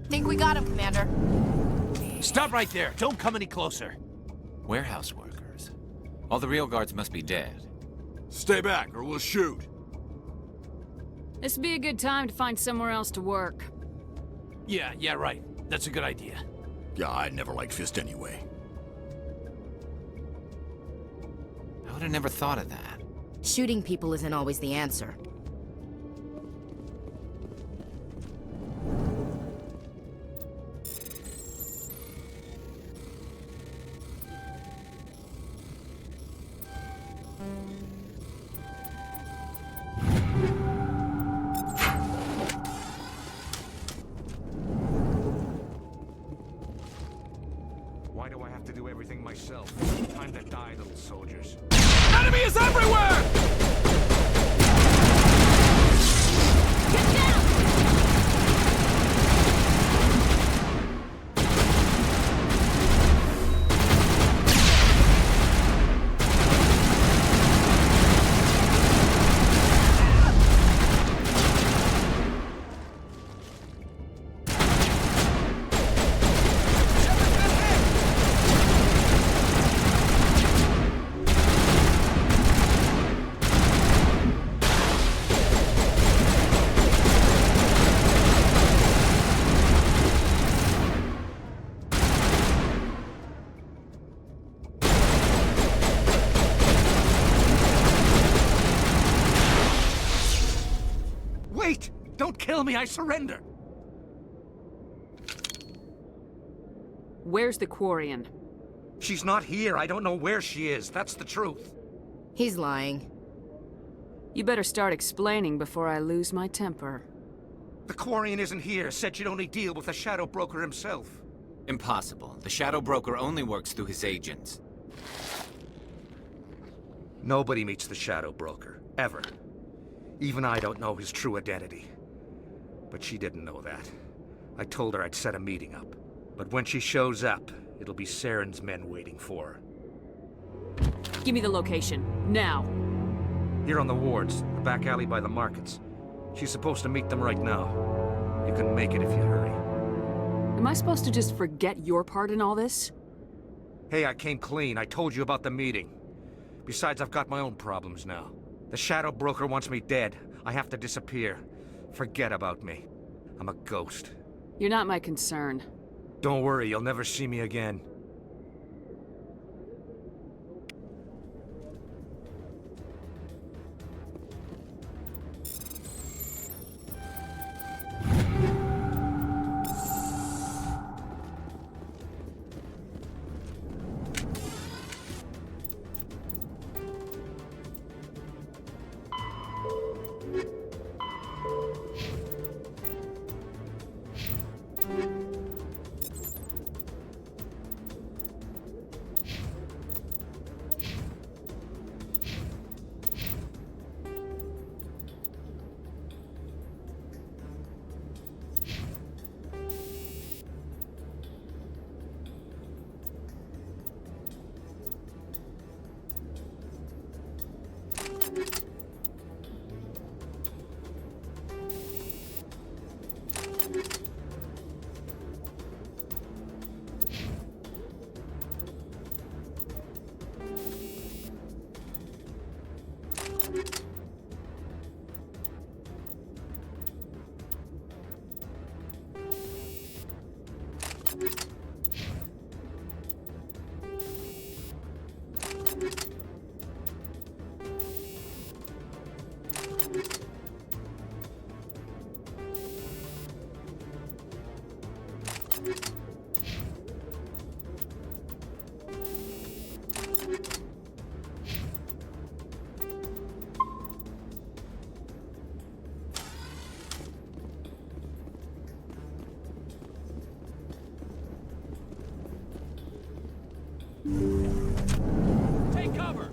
[SPEAKER 4] Think we got him, Commander.
[SPEAKER 3] Stop right there. Don't come any closer.
[SPEAKER 15] Warehouse workers. All the real guards must be dead.
[SPEAKER 23] Stay back, or we'll shoot.
[SPEAKER 13] This would be a good time to find somewhere else to work.
[SPEAKER 3] Yeah, right. That's a good idea.
[SPEAKER 23] Yeah, I never liked Fist anyway.
[SPEAKER 15] I would have never thought of that.
[SPEAKER 4] Shooting people isn't always the answer.
[SPEAKER 3] Why do I have to do everything myself? Time to die, little soldiers. Enemy is everywhere!
[SPEAKER 19] Get down!
[SPEAKER 18] kill me, I surrender!
[SPEAKER 13] Where's the Quarian?
[SPEAKER 18] She's not here. I don't know where she is. That's the truth.
[SPEAKER 4] He's lying.
[SPEAKER 13] You better start explaining before I lose my temper.
[SPEAKER 18] The Quarian isn't here. Said she'd only deal with the Shadow Broker himself.
[SPEAKER 15] Impossible. The Shadow Broker only works through his agents.
[SPEAKER 18] Nobody meets the Shadow Broker. Ever. Even I don't know his true identity. But she didn't know that. I told her I'd set a meeting up. But when she shows up, it'll be Saren's men waiting for her.
[SPEAKER 13] Give me the location. Now.
[SPEAKER 18] Here on the wards, the back alley by the markets. She's supposed to meet them right now. You can make it if you hurry.
[SPEAKER 13] Am I supposed to just forget your part in all this?
[SPEAKER 18] Hey, I came clean. I told you about the meeting. Besides, I've got my own problems now. The Shadow Broker wants me dead. I have to disappear. Forget about me. I'm a ghost.
[SPEAKER 13] You're not my concern.
[SPEAKER 18] Don't worry, you'll never see me again.
[SPEAKER 21] Take cover!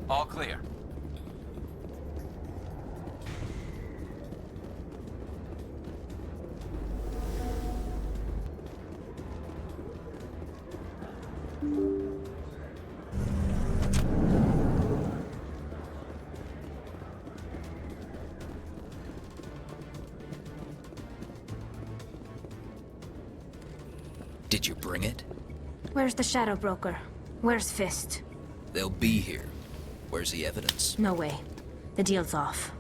[SPEAKER 15] All clear.
[SPEAKER 3] Did you bring it?
[SPEAKER 22] Where's the Shadow Broker? Where's Fist?
[SPEAKER 3] They'll be here. Where's the evidence?
[SPEAKER 22] No way. The deal's off.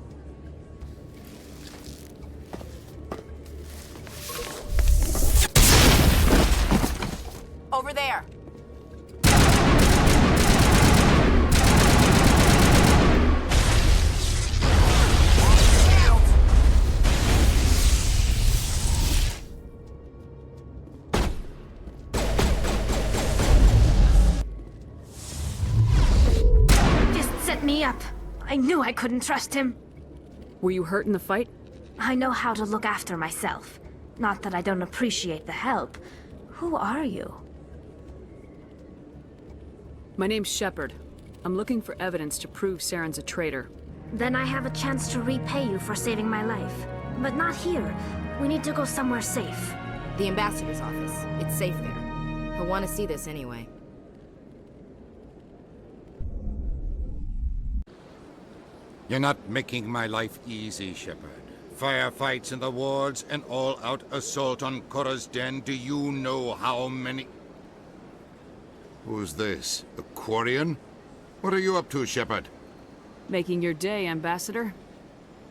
[SPEAKER 19] Over there.
[SPEAKER 22] Me up. I knew I couldn't trust him.
[SPEAKER 13] Were you hurt in the fight?
[SPEAKER 22] I know how to look after myself.
[SPEAKER 6] Not that I don't appreciate the help. Who are you?
[SPEAKER 13] My name's Shepard. I'm looking for evidence to prove Saren's a traitor.
[SPEAKER 6] Then I have a chance to repay you for saving my life. But not here. We need to go somewhere safe.
[SPEAKER 4] The ambassador's office. It's safe there. He'll want to see this anyway.
[SPEAKER 7] You're not making my life easy, Shepard. Firefights in the wards, an all-out assault on Korra's den. Do you know how many...
[SPEAKER 11] Who's this? A Quarian? What are you up to, Shepard?
[SPEAKER 13] Making your day, Ambassador.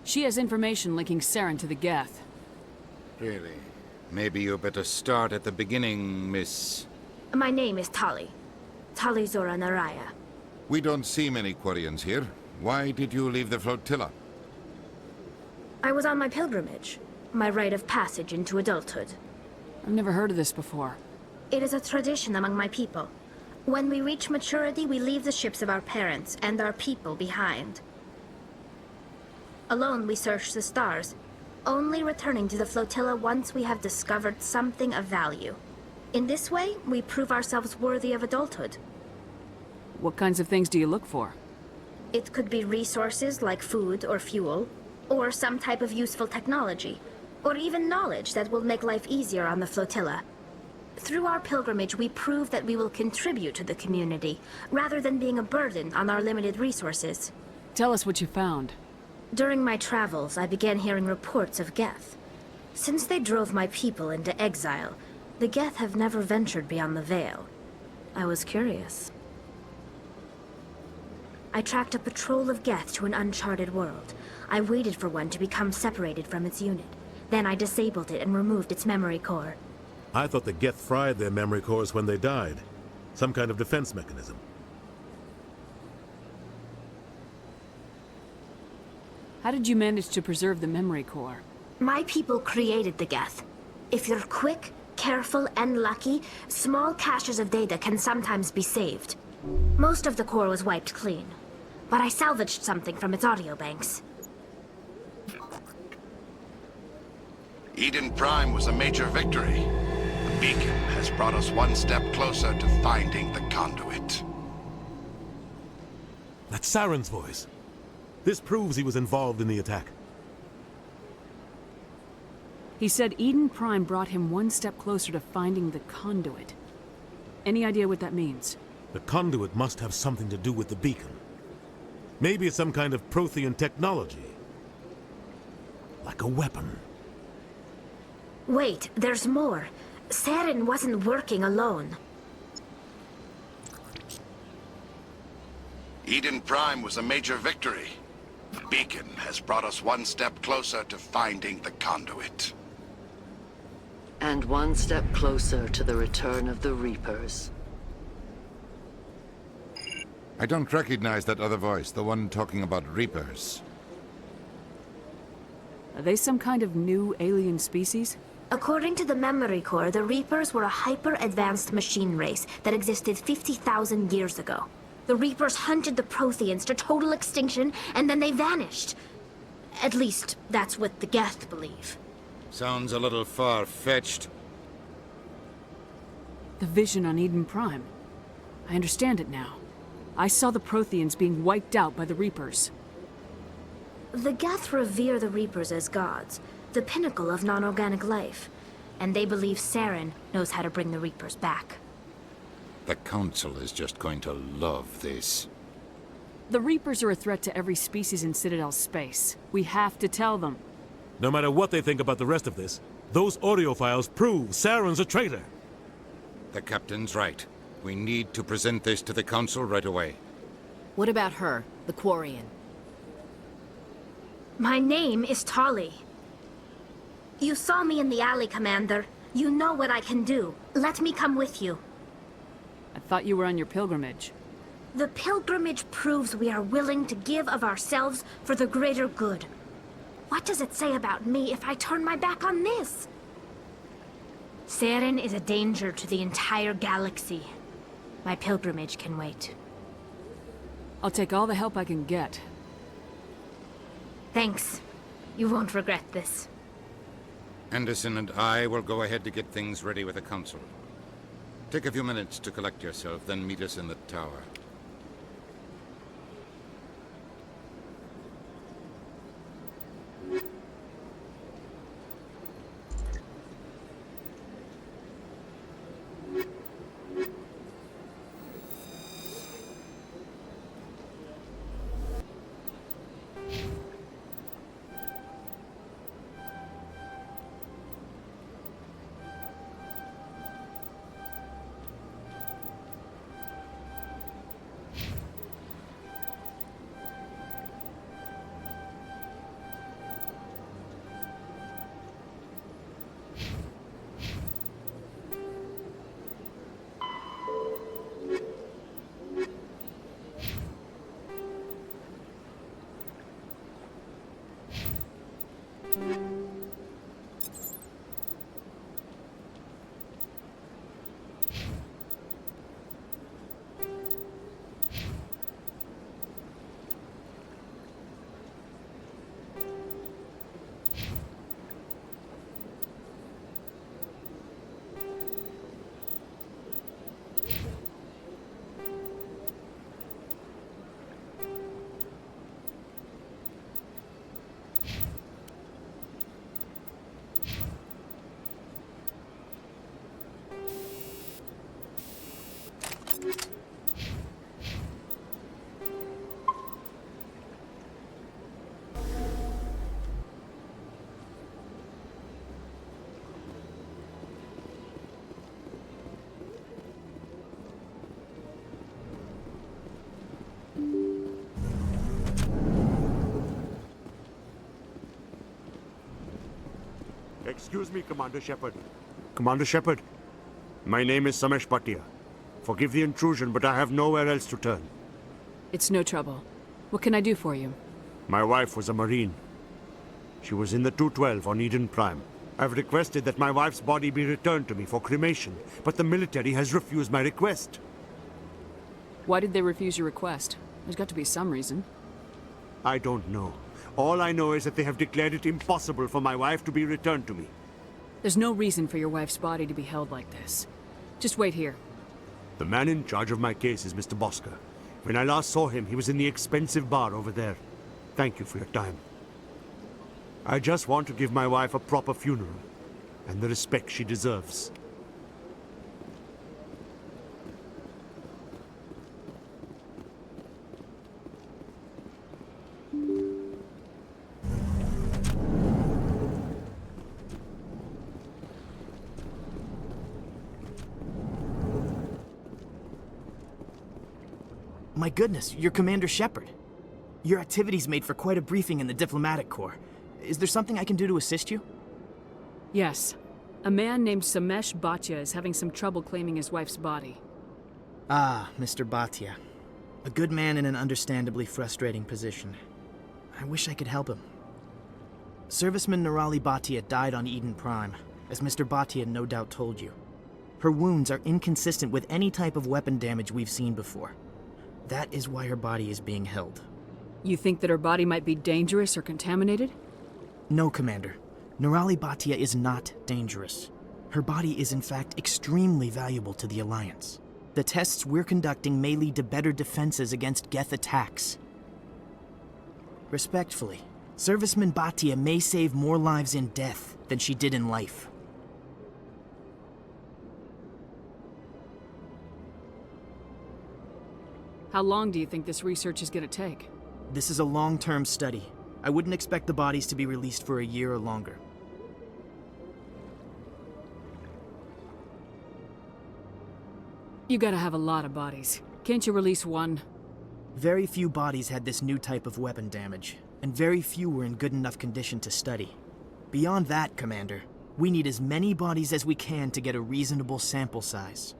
[SPEAKER 13] She has information linking Saren to the Geth.
[SPEAKER 7] Really? Maybe you better start at the beginning, Miss...
[SPEAKER 6] My name is Tali. Tali Zora Naraya.
[SPEAKER 11] We don't see many Quarians here. Why did you leave the flotilla?
[SPEAKER 6] I was on my pilgrimage. My rite of passage into adulthood.
[SPEAKER 13] I've never heard of this before.
[SPEAKER 6] It is a tradition among my people. When we reach maturity, we leave the ships of our parents and our people behind. Alone, we search the stars, only returning to the flotilla once we have discovered something of value. In this way, we prove ourselves worthy of adulthood.
[SPEAKER 13] What kinds of things do you look for?
[SPEAKER 6] It could be resources like food or fuel, or some type of useful technology, or even knowledge that will make life easier on the flotilla. Through our pilgrimage, we prove that we will contribute to the community, rather than being a burden on our limited resources.
[SPEAKER 13] Tell us what you found.
[SPEAKER 6] During my travels, I began hearing reports of Geth. Since they drove my people into exile, the Geth have never ventured beyond the Veil. I was curious. I tracked a patrol of Geth to an uncharted world. I waited for one to become separated from its unit. Then I disabled it and removed its memory core.
[SPEAKER 12] I thought the Geth fried their memory cores when they died. Some kind of defense mechanism.
[SPEAKER 13] How did you manage to preserve the memory core?
[SPEAKER 6] My people created the Geth. If you're quick, careful, and lucky, small caches of data can sometimes be saved. Most of the core was wiped clean, but I salvaged something from its audio banks.
[SPEAKER 10] Eden Prime was a major victory. The beacon has brought us one step closer to finding the conduit.
[SPEAKER 12] That's Saren's voice. This proves he was involved in the attack.
[SPEAKER 13] He said Eden Prime brought him one step closer to finding the conduit. Any idea what that means?
[SPEAKER 12] The conduit must have something to do with the beacon. Maybe it's some kind of Prothean technology. Like a weapon.
[SPEAKER 6] Wait, there's more. Saren wasn't working alone.
[SPEAKER 10] Eden Prime was a major victory. The beacon has brought us one step closer to finding the conduit.
[SPEAKER 14] And one step closer to the return of the Reapers.
[SPEAKER 11] I don't recognize that other voice, the one talking about Reapers.
[SPEAKER 13] Are they some kind of new alien species?
[SPEAKER 6] According to the memory core, the Reapers were a hyper-advanced machine race that existed 50,000 years ago. The Reapers hunted the Protheans to total extinction, and then they vanished. At least, that's what the Geth believe.
[SPEAKER 7] Sounds a little far-fetched.
[SPEAKER 13] The vision on Eden Prime. I understand it now. I saw the Protheans being wiped out by the Reapers.
[SPEAKER 6] The Geth revere the Reapers as gods, the pinnacle of non-organic life, and they believe Saren knows how to bring the Reapers back.
[SPEAKER 7] The Council is just going to love this.
[SPEAKER 13] The Reapers are a threat to every species in Citadel space. We have to tell them.
[SPEAKER 12] No matter what they think about the rest of this, those audio files prove Saren's a traitor.
[SPEAKER 7] The Captain's right. We need to present this to the Council right away.
[SPEAKER 4] What about her, the Quarian?
[SPEAKER 6] My name is Tali. You saw me in the alley, Commander. You know what I can do. Let me come with you.
[SPEAKER 13] I thought you were on your pilgrimage.
[SPEAKER 6] The pilgrimage proves we are willing to give of ourselves for the greater good. What does it say about me if I turn my back on this? Saren is a danger to the entire galaxy. My pilgrimage can wait.
[SPEAKER 13] I'll take all the help I can get.
[SPEAKER 6] Thanks. You won't regret this.
[SPEAKER 7] Anderson and I will go ahead to get things ready with the Council. Take a few minutes to collect yourself, then meet us in the tower.
[SPEAKER 8] Excuse me, Commander Shepard. Commander Shepard, my name is Samesh Bhatia. Forgive the intrusion, but I have nowhere else to turn.
[SPEAKER 13] It's no trouble. What can I do for you?
[SPEAKER 8] My wife was a Marine. She was in the 212 on Eden Prime. I've requested that my wife's body be returned to me for cremation, but the military has refused my request.
[SPEAKER 13] Why did they refuse your request? There's got to be some reason.
[SPEAKER 8] I don't know. All I know is that they have declared it impossible for my wife to be returned to me.
[SPEAKER 13] There's no reason for your wife's body to be held like this. Just wait here.
[SPEAKER 8] The man in charge of my case is Mr. Bosker. When I last saw him, he was in the expensive bar over there. Thank you for your time. I just want to give my wife a proper funeral, and the respect she deserves.
[SPEAKER 16] My goodness, you're Commander Shepard. Your activities made for quite a briefing in the Diplomatic Corps. Is there something I can do to assist you?
[SPEAKER 13] Yes. A man named Samesh Bhatia is having some trouble claiming his wife's body.
[SPEAKER 16] Ah, Mr. Bhatia. A good man in an understandably frustrating position. I wish I could help him. Serviceman Nirali Bhatia died on Eden Prime, as Mr. Bhatia no doubt told you. Her wounds are inconsistent with any type of weapon damage we've seen before. That is why her body is being held.
[SPEAKER 13] You think that her body might be dangerous or contaminated?
[SPEAKER 16] No, Commander. Nirali Bhatia is not dangerous. Her body is in fact extremely valuable to the Alliance. The tests we're conducting may lead to better defenses against Geth attacks. Respectfully, Serviceman Bhatia may save more lives in death than she did in life.
[SPEAKER 13] How long do you think this research is going to take?
[SPEAKER 16] This is a long-term study. I wouldn't expect the bodies to be released for a year or longer.
[SPEAKER 13] You gotta have a lot of bodies. Can't you release one?
[SPEAKER 16] Very few bodies had this new type of weapon damage, and very few were in good enough condition to study. Beyond that, Commander, we need as many bodies as we can to get a reasonable sample size.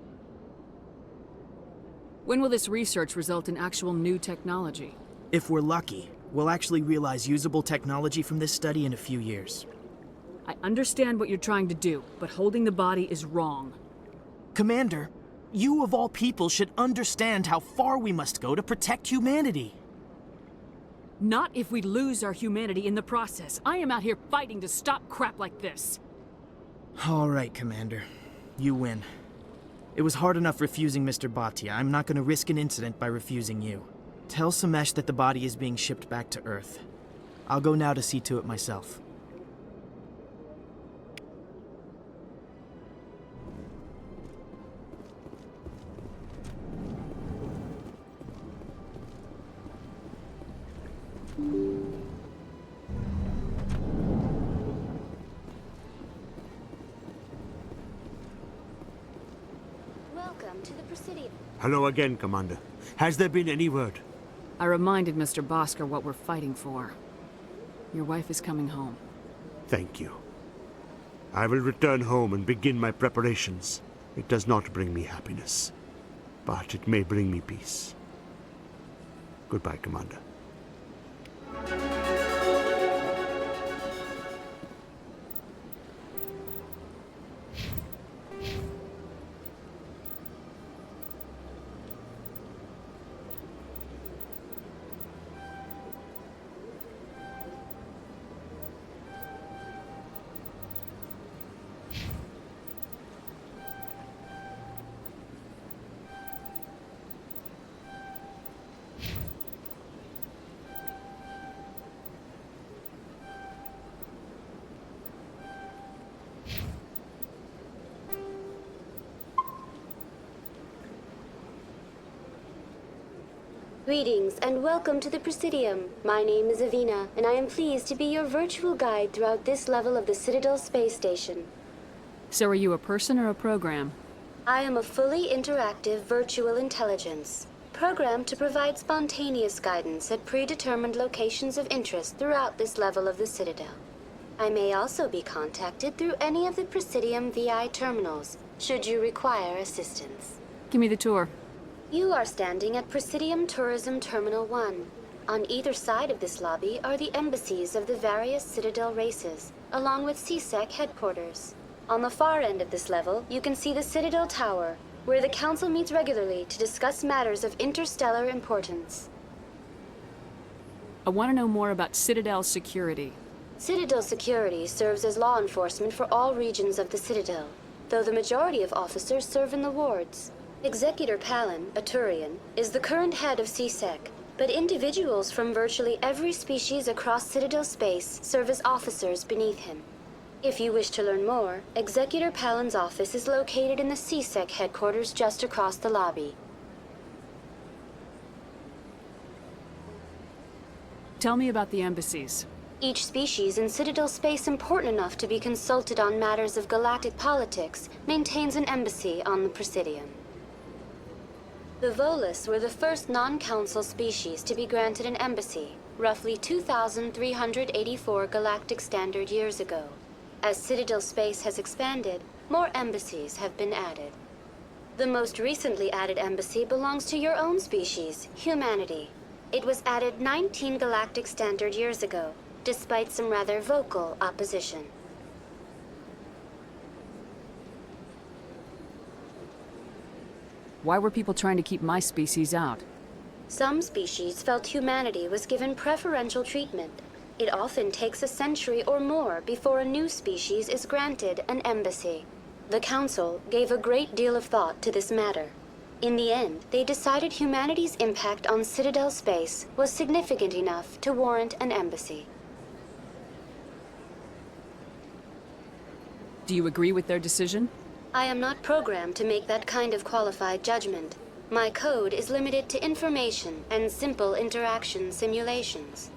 [SPEAKER 13] When will this research result in actual new technology?
[SPEAKER 16] If we're lucky, we'll actually realize usable technology from this study in a few years.
[SPEAKER 13] I understand what you're trying to do, but holding the body is wrong.
[SPEAKER 16] Commander, you of all people should understand how far we must go to protect humanity.
[SPEAKER 13] Not if we lose our humanity in the process. I am out here fighting to stop crap like this.
[SPEAKER 16] All right, Commander. You win. It was hard enough refusing Mr. Bhatia. I'm not going to risk an incident by refusing you. Tell Samesh that the body is being shipped back to Earth. I'll go now to see to it myself.
[SPEAKER 22] Welcome to the Presidium.
[SPEAKER 8] Hello again, Commander. Has there been any word?
[SPEAKER 13] I reminded Mr. Bosker what we're fighting for. Your wife is coming home.
[SPEAKER 8] Thank you. I will return home and begin my preparations. It does not bring me happiness, but it may bring me peace. Goodbye, Commander.
[SPEAKER 22] Greetings and welcome to the Presidium. My name is Avina, and I am pleased to be your virtual guide throughout this level of the Citadel space station.
[SPEAKER 13] So are you a person or a program?
[SPEAKER 22] I am a fully interactive virtual intelligence, programmed to provide spontaneous guidance at predetermined locations of interest throughout this level of the Citadel. I may also be contacted through any of the Presidium VI terminals, should you require assistance.
[SPEAKER 13] Give me the tour.
[SPEAKER 22] You are standing at Presidium Tourism Terminal 1. On either side of this lobby are the embassies of the various Citadel races, along with CSEC headquarters. On the far end of this level, you can see the Citadel Tower, where the Council meets regularly to discuss matters of interstellar importance.
[SPEAKER 13] I want to know more about Citadel security.
[SPEAKER 22] Citadel security serves as law enforcement for all regions of the Citadel, though the majority of officers serve in the wards. Executor Palin, a Turian, is the current head of CSEC, but individuals from virtually every species across Citadel space serve as officers beneath him. If you wish to learn more, Executor Palin's office is located in the CSEC headquarters just across the lobby.
[SPEAKER 13] Tell me about the embassies.
[SPEAKER 22] Each species in Citadel space important enough to be consulted on matters of galactic politics maintains an embassy on the Presidium. The Volus were the first non-council species to be granted an embassy, roughly 2,384 galactic standard years ago. As Citadel space has expanded, more embassies have been added. The most recently added embassy belongs to your own species, humanity. It was added 19 galactic standard years ago, despite some rather vocal opposition.
[SPEAKER 13] Why were people trying to keep my species out?
[SPEAKER 22] Some species felt humanity was given preferential treatment. It often takes a century or more before a new species is granted an embassy. The Council gave a great deal of thought to this matter. In the end, they decided humanity's impact on Citadel space was significant enough to warrant an embassy.
[SPEAKER 13] Do you agree with their decision?
[SPEAKER 22] I am not programmed to make that kind of qualified judgment. My code is limited to information and simple interaction simulations.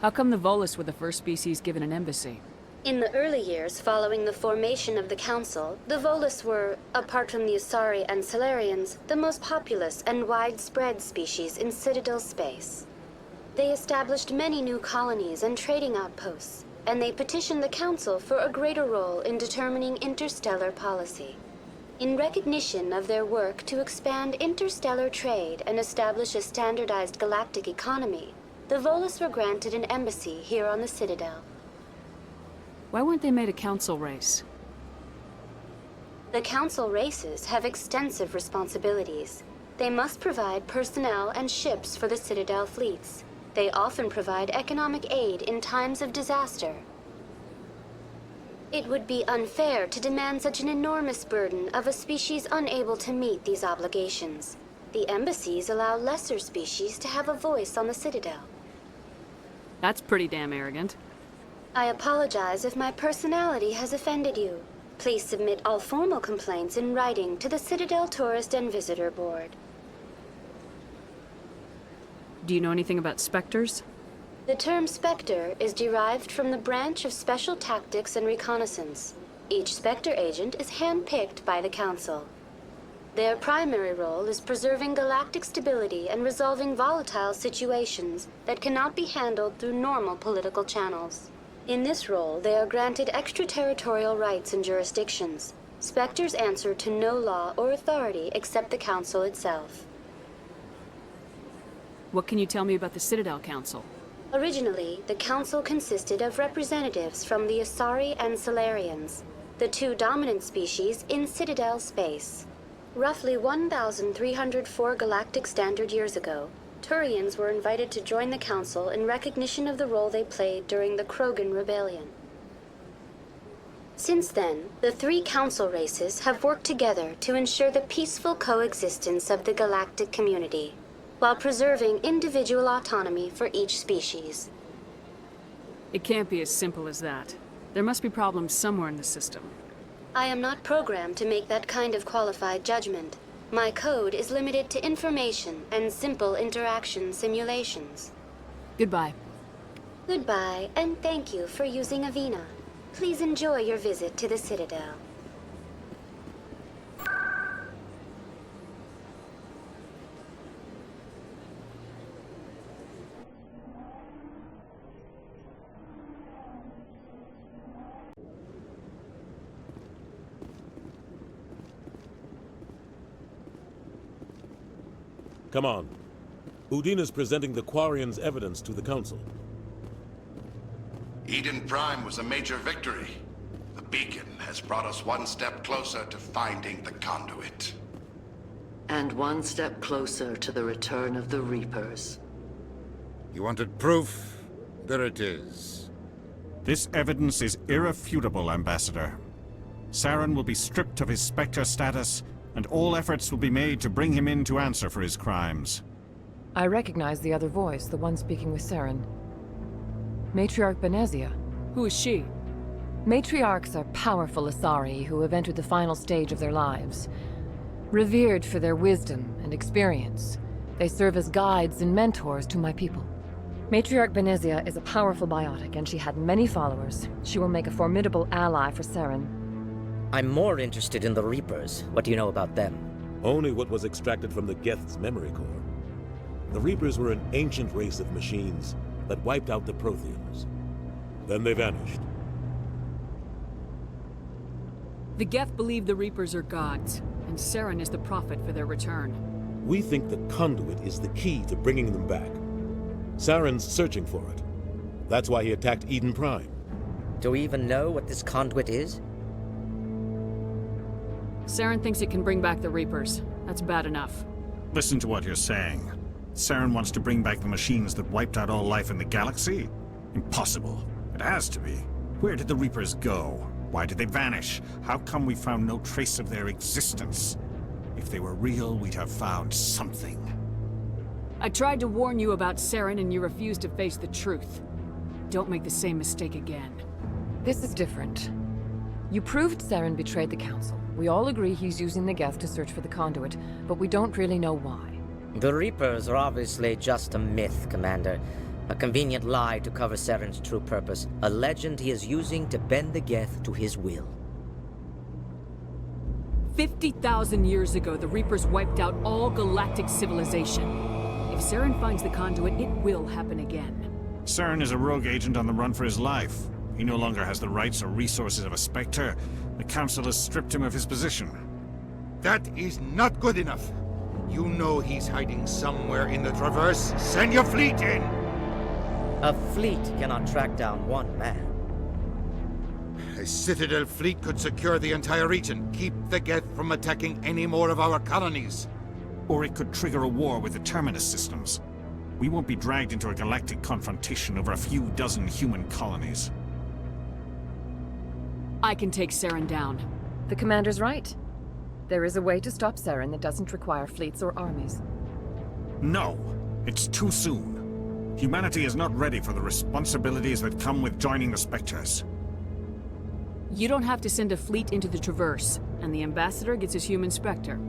[SPEAKER 13] How come the Volus were the first species given an embassy?
[SPEAKER 22] In the early years following the formation of the Council, the Volus were, apart from the Asari and Solarians, the most populous and widespread species in Citadel space. They established many new colonies and trading outposts, and they petitioned the Council for a greater role in determining interstellar policy. In recognition of their work to expand interstellar trade and establish a standardized galactic economy, the Volus were granted an embassy here on the Citadel.
[SPEAKER 13] Why weren't they made a council race?
[SPEAKER 22] The Council races have extensive responsibilities. They must provide personnel and ships for the Citadel fleets. They often provide economic aid in times of disaster,
[SPEAKER 1] It would be unfair to demand such an enormous burden of a species unable to meet these obligations. The embassies allow lesser species to have a voice on the Citadel.
[SPEAKER 13] That's pretty damn arrogant.
[SPEAKER 1] I apologize if my personality has offended you. Please submit all formal complaints in writing to the Citadel Tourist and Visitor Board.
[SPEAKER 13] Do you know anything about specters?
[SPEAKER 1] The term Spectre is derived from the branch of Special Tactics and Reconnaissance. Each Spectre agent is handpicked by the Council. Their primary role is preserving galactic stability and resolving volatile situations that cannot be handled through normal political channels. In this role, they are granted extraterritorial rights and jurisdictions. Spectres answer to no law or authority except the Council itself.
[SPEAKER 13] What can you tell me about the Citadel Council?
[SPEAKER 1] Originally, the Council consisted of representatives from the Asari and Solarians, the two dominant species in Citadel space. Roughly 1,304 galactic standard years ago, Turians were invited to join the Council in recognition of the role they played during the Krogan Rebellion. Since then, the three Council races have worked together to ensure the peaceful coexistence of the galactic community, while preserving individual autonomy for each species.
[SPEAKER 13] It can't be as simple as that. There must be problems somewhere in the system.
[SPEAKER 1] I am not programmed to make that kind of qualified judgment. My code is limited to information and simple interaction simulations.
[SPEAKER 13] Goodbye.
[SPEAKER 1] Goodbye, and thank you for using Avina. Please enjoy your visit to the Citadel.
[SPEAKER 12] Come on. Udina's presenting the Quarians' evidence to the Council.
[SPEAKER 10] Eden Prime was a major victory. The beacon has brought us one step closer to finding the conduit.
[SPEAKER 14] And one step closer to the return of the Reapers.
[SPEAKER 7] You wanted proof? There it is.
[SPEAKER 9] This evidence is irrefutable, Ambassador. Saren will be stripped of his Spectre status, and all efforts will be made to bring him in to answer for his crimes.
[SPEAKER 20] I recognize the other voice, the one speaking with Saren. Matriarch Benezia.
[SPEAKER 13] Who is she?
[SPEAKER 20] Matriarchs are powerful Asari who have entered the final stage of their lives. Revered for their wisdom and experience, they serve as guides and mentors to my people. Matriarch Benezia is a powerful biotic, and she had many followers. She will make a formidable ally for Saren.
[SPEAKER 24] I'm more interested in the Reapers. What do you know about them?
[SPEAKER 12] Only what was extracted from the Geth's memory core. The Reapers were an ancient race of machines that wiped out the Protheans. Then they vanished.
[SPEAKER 13] The Geth believe the Reapers are gods, and Saren is the prophet for their return.
[SPEAKER 12] We think the conduit is the key to bringing them back. Saren's searching for it. That's why he attacked Eden Prime.
[SPEAKER 24] Do we even know what this conduit is?
[SPEAKER 13] Saren thinks it can bring back the Reapers. That's bad enough.
[SPEAKER 9] Listen to what you're saying. Saren wants to bring back the machines that wiped out all life in the galaxy? Impossible. It has to be. Where did the Reapers go? Why did they vanish? How come we found no trace of their existence? If they were real, we'd have found something.
[SPEAKER 13] I tried to warn you about Saren, and you refused to face the truth. Don't make the same mistake again.
[SPEAKER 20] This is different. You proved Saren betrayed the Council. We all agree he's using the Geth to search for the conduit, but we don't really know why.
[SPEAKER 24] The Reapers are obviously just a myth, Commander. A convenient lie to cover Saren's true purpose. A legend he is using to bend the Geth to his will.
[SPEAKER 13] 50,000 years ago, the Reapers wiped out all galactic civilization. If Saren finds the conduit, it will happen again.
[SPEAKER 9] Saren is a rogue agent on the run for his life. He no longer has the rights or resources of a Spectre. The Council has stripped him of his position.
[SPEAKER 7] That is not good enough. You know he's hiding somewhere in the Traverse. Send your fleet in!
[SPEAKER 24] A fleet cannot track down one man.
[SPEAKER 7] A Citadel fleet could secure the entire region, keep the Geth from attacking any more of our colonies.
[SPEAKER 9] Or it could trigger a war with the Terminus systems. We won't be dragged into a galactic confrontation over a few dozen human colonies.
[SPEAKER 13] I can take Saren down.
[SPEAKER 20] The commander's right. There is a way to stop Saren that doesn't require fleets or armies.
[SPEAKER 9] No, it's too soon. Humanity is not ready for the responsibilities that come with joining the Spectres.
[SPEAKER 13] You don't have to send a fleet into the Traverse, and the Ambassador gets his human Spectre.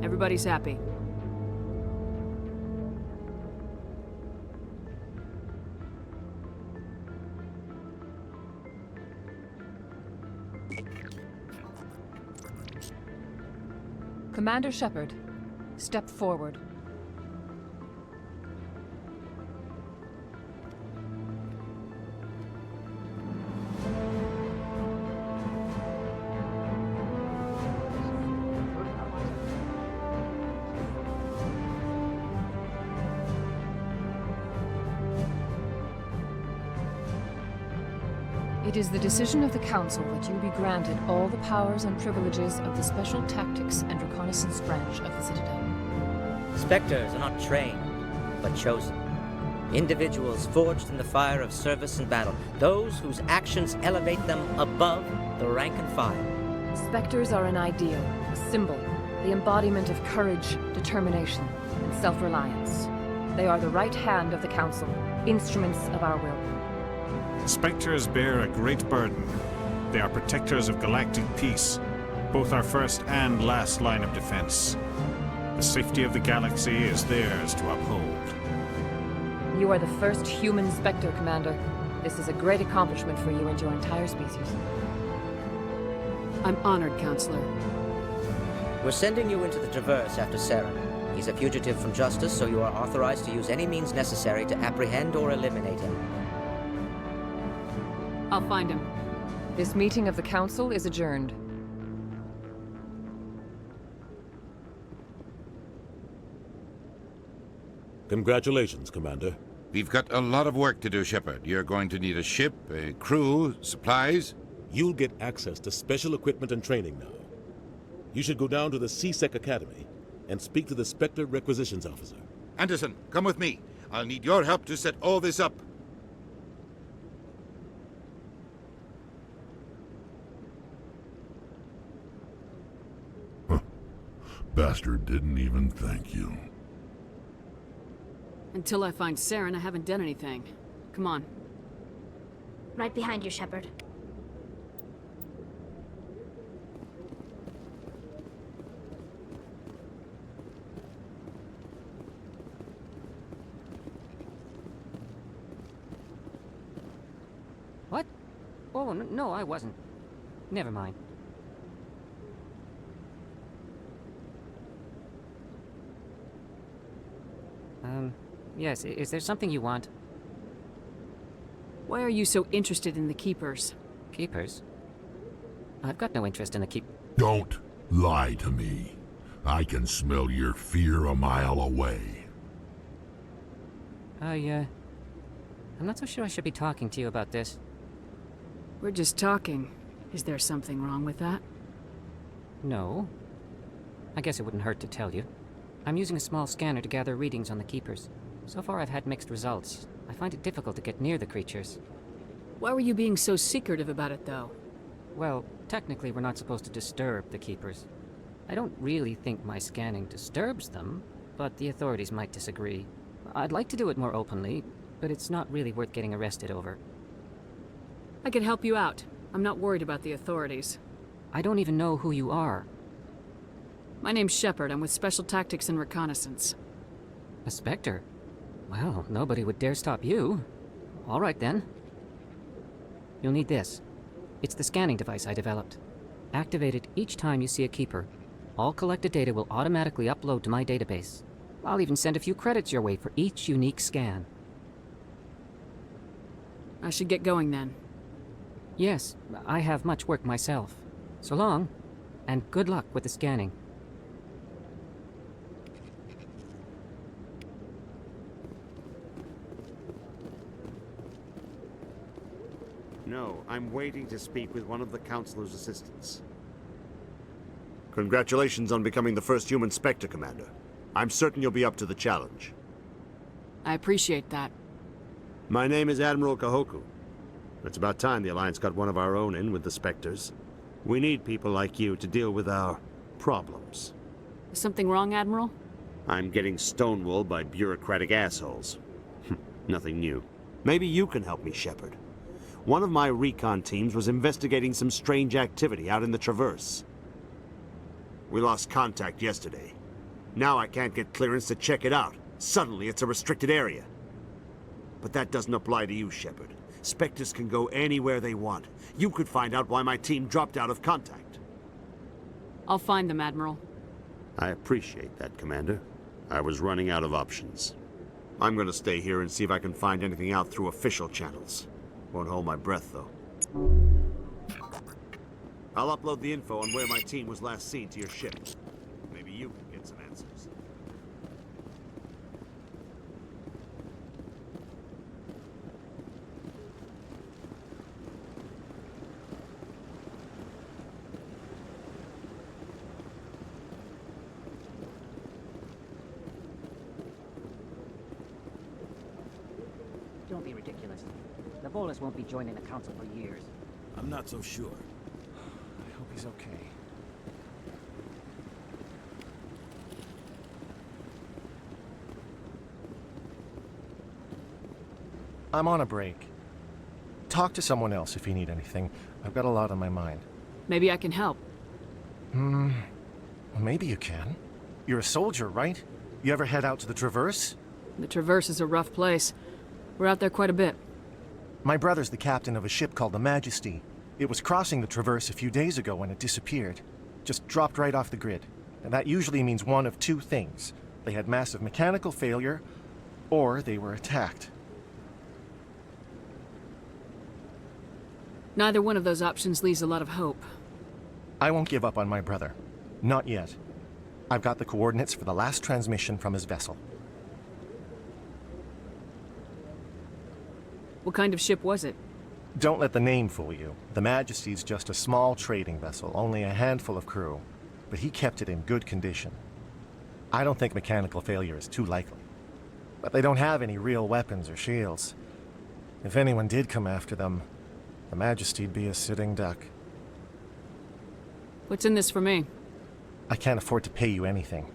[SPEAKER 13] Everybody's happy.
[SPEAKER 20] Commander Shepard, step forward. It is the decision of the Council that you be granted all the powers and privileges of the Special Tactics and Reconnaissance Branch of the Citadel.
[SPEAKER 24] Spectres are not trained, but chosen. Individuals forged in the fire of service and battle. Those whose actions elevate them above the rank and file.
[SPEAKER 20] Spectres are an ideal, a symbol, the embodiment of courage, determination, and self-reliance. They are the right hand of the Council, instruments of our will.
[SPEAKER 9] Spectres bear a great burden. They are protectors of galactic peace, both our first and last line of defense. The safety of the galaxy is theirs to uphold.
[SPEAKER 20] You are the first human Spectre, Commander. This is a great accomplishment for you and your entire species.
[SPEAKER 13] I'm honored, Counselor.
[SPEAKER 24] We're sending you into the Traverse after Saren. He's a fugitive from justice, so you are authorized to use any means necessary to apprehend or eliminate him.
[SPEAKER 13] I'll find him.
[SPEAKER 20] This meeting of the Council is adjourned.
[SPEAKER 12] Congratulations, Commander.
[SPEAKER 11] We've got a lot of work to do, Shepard. You're going to need a ship, a crew, supplies.
[SPEAKER 12] You'll get access to special equipment and training now. You should go down to the C-Sec Academy and speak to the Spectre Requisitions Officer.
[SPEAKER 11] Anderson, come with me. I'll need your help to set all this up.
[SPEAKER 2] Bastard didn't even thank you.
[SPEAKER 13] Until I find Saren, I haven't done anything. Come on.
[SPEAKER 6] Right behind you, Shepard.
[SPEAKER 5] What? Oh, no, I wasn't. Never mind. Yes, is there something you want?
[SPEAKER 13] Why are you so interested in the Keepers?
[SPEAKER 5] Keepers? I've got no interest in the
[SPEAKER 2] Don't lie to me. I can smell your fear a mile away.
[SPEAKER 5] I'm not so sure I should be talking to you about this.
[SPEAKER 13] We're just talking. Is there something wrong with that?
[SPEAKER 5] No. I guess it wouldn't hurt to tell you. I'm using a small scanner to gather readings on the Keepers. So far I've had mixed results. I find it difficult to get near the creatures.
[SPEAKER 13] Why were you being so secretive about it, though?
[SPEAKER 5] Well, technically we're not supposed to disturb the Keepers. I don't really think my scanning disturbs them, but the authorities might disagree. I'd like to do it more openly, but it's not really worth getting arrested over.
[SPEAKER 13] I could help you out. I'm not worried about the authorities.
[SPEAKER 5] I don't even know who you are.
[SPEAKER 13] My name's Shepard. I'm with Special Tactics and Reconnaissance.
[SPEAKER 5] A Spectre? Well, nobody would dare stop you. All right, then. You'll need this. It's the scanning device I developed. Activate it each time you see a Keeper. All collected data will automatically upload to my database. I'll even send a few credits your way for each unique scan.
[SPEAKER 13] I should get going, then.
[SPEAKER 5] Yes, I have much work myself. So long, and good luck with the scanning.
[SPEAKER 8] No, I'm waiting to speak with one of the Councilor's assistants. Congratulations on becoming the first human Spectre, Commander. I'm certain you'll be up to the challenge.
[SPEAKER 13] I appreciate that.
[SPEAKER 8] My name is Admiral Kahoku. It's about time the Alliance got one of our own in with the Spectres. We need people like you to deal with our problems.
[SPEAKER 13] Is something wrong, Admiral?
[SPEAKER 8] I'm getting stonewalled by bureaucratic assholes. Nothing new. Maybe you can help me, Shepard. One of my recon teams was investigating some strange activity out in the Traverse. We lost contact yesterday. Now I can't get clearance to check it out. Suddenly it's a restricted area. But that doesn't apply to you, Shepard. Spectres can go anywhere they want. You could find out why my team dropped out of contact.
[SPEAKER 13] I'll find them, Admiral.
[SPEAKER 8] I appreciate that, Commander. I was running out of options. I'm gonna stay here and see if I can find anything out through official channels. Won't hold my breath, though. I'll upload the info on where my team was last seen to your ship. Maybe you can get some answers.
[SPEAKER 17] Don't be ridiculous. The Bolas won't be joining the Council for years.
[SPEAKER 12] I'm not so sure.
[SPEAKER 18] I hope he's okay. I'm on a break. Talk to someone else if you need anything. I've got a lot on my mind.
[SPEAKER 13] Maybe I can help.
[SPEAKER 18] Well, maybe you can. You're a soldier, right? You ever head out to the Traverse?
[SPEAKER 13] The Traverse is a rough place. We're out there quite a bit.
[SPEAKER 18] My brother's the captain of a ship called the Majesty. It was crossing the Traverse a few days ago when it disappeared. Just dropped right off the grid. And that usually means one of two things. They had massive mechanical failure, or they were attacked.
[SPEAKER 13] Neither one of those options leaves a lot of hope.
[SPEAKER 18] I won't give up on my brother. Not yet. I've got the coordinates for the last transmission from his vessel.
[SPEAKER 13] What kind of ship was it?
[SPEAKER 18] Don't let the name fool you. The Majesty's just a small trading vessel, only a handful of crew. But he kept it in good condition. I don't think mechanical failure is too likely. But they don't have any real weapons or shields. If anyone did come after them, the Majesty'd be a sitting duck.
[SPEAKER 13] What's in this for me?
[SPEAKER 18] I can't afford to pay you anything.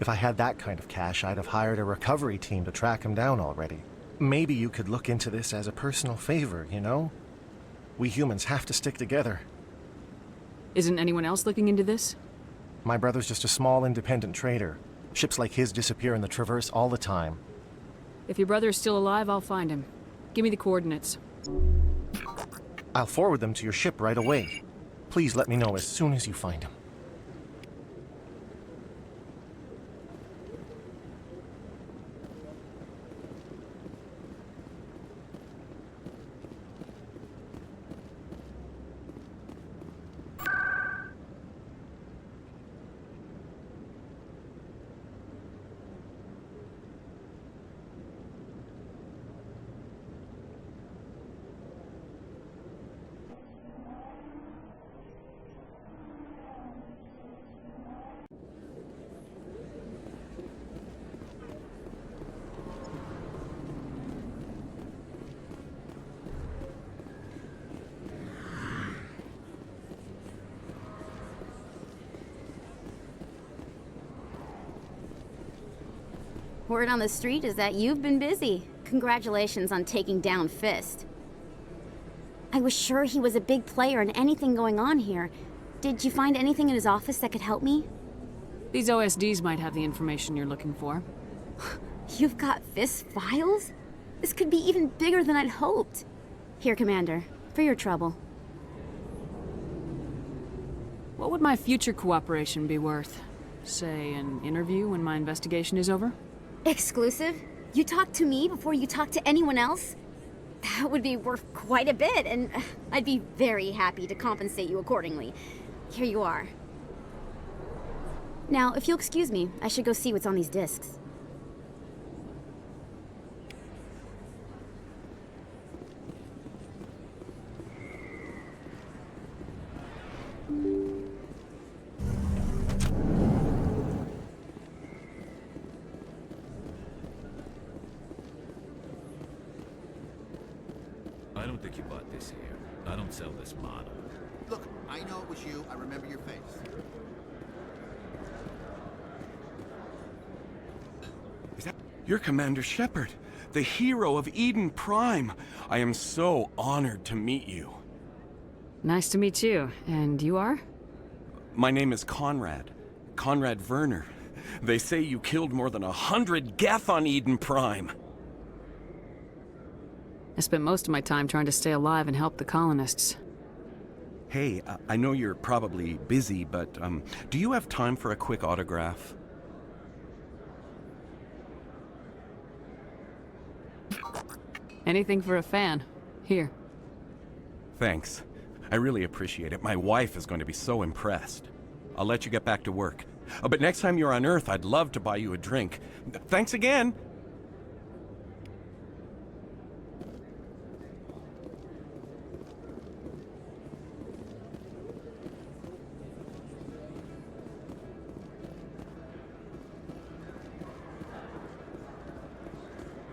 [SPEAKER 18] If I had that kind of cash, I'd have hired a recovery team to track him down already. Maybe you could look into this as a personal favor, you know? We humans have to stick together.
[SPEAKER 13] Isn't anyone else looking into this?
[SPEAKER 18] My brother's just a small independent trader. Ships like his disappear in the Traverse all the time.
[SPEAKER 13] If your brother is still alive, I'll find him. Give me the coordinates.
[SPEAKER 18] I'll forward them to your ship right away. Please let me know as soon as you find him.
[SPEAKER 22] Word on the street is that you've been busy. Congratulations on taking down Fist. I was sure he was a big player in anything going on here. Did you find anything in his office that could help me?
[SPEAKER 13] These OSDs might have the information you're looking for.
[SPEAKER 22] You've got Fist's files? This could be even bigger than I'd hoped. Here, Commander, for your trouble.
[SPEAKER 13] What would my future cooperation be worth? Say, an interview when my investigation is over?
[SPEAKER 22] Exclusive? You talk to me before you talk to anyone else? That would be worth quite a bit, and I'd be very happy to compensate you accordingly. Here you are. Now, if you'll excuse me, I should go see what's on these discs.
[SPEAKER 3] I don't think you bought this here. I don't sell this model.
[SPEAKER 15] Look, I know it was you. I remember your face.
[SPEAKER 19] Is that... You're Commander Shepard, the hero of Eden Prime. I am so honored to meet you.
[SPEAKER 13] Nice to meet you. And you are?
[SPEAKER 19] My name is Conrad. Conrad Werner. They say you killed more than 100 Geth on Eden Prime.
[SPEAKER 13] I spent most of my time trying to stay alive and help the colonists.
[SPEAKER 19] Hey, I know you're probably busy, but do you have time for a quick autograph?
[SPEAKER 13] Anything for a fan. Here.
[SPEAKER 19] Thanks. I really appreciate it. My wife is going to be so impressed. I'll let you get back to work. But next time you're on Earth, I'd love to buy you a drink. Thanks again!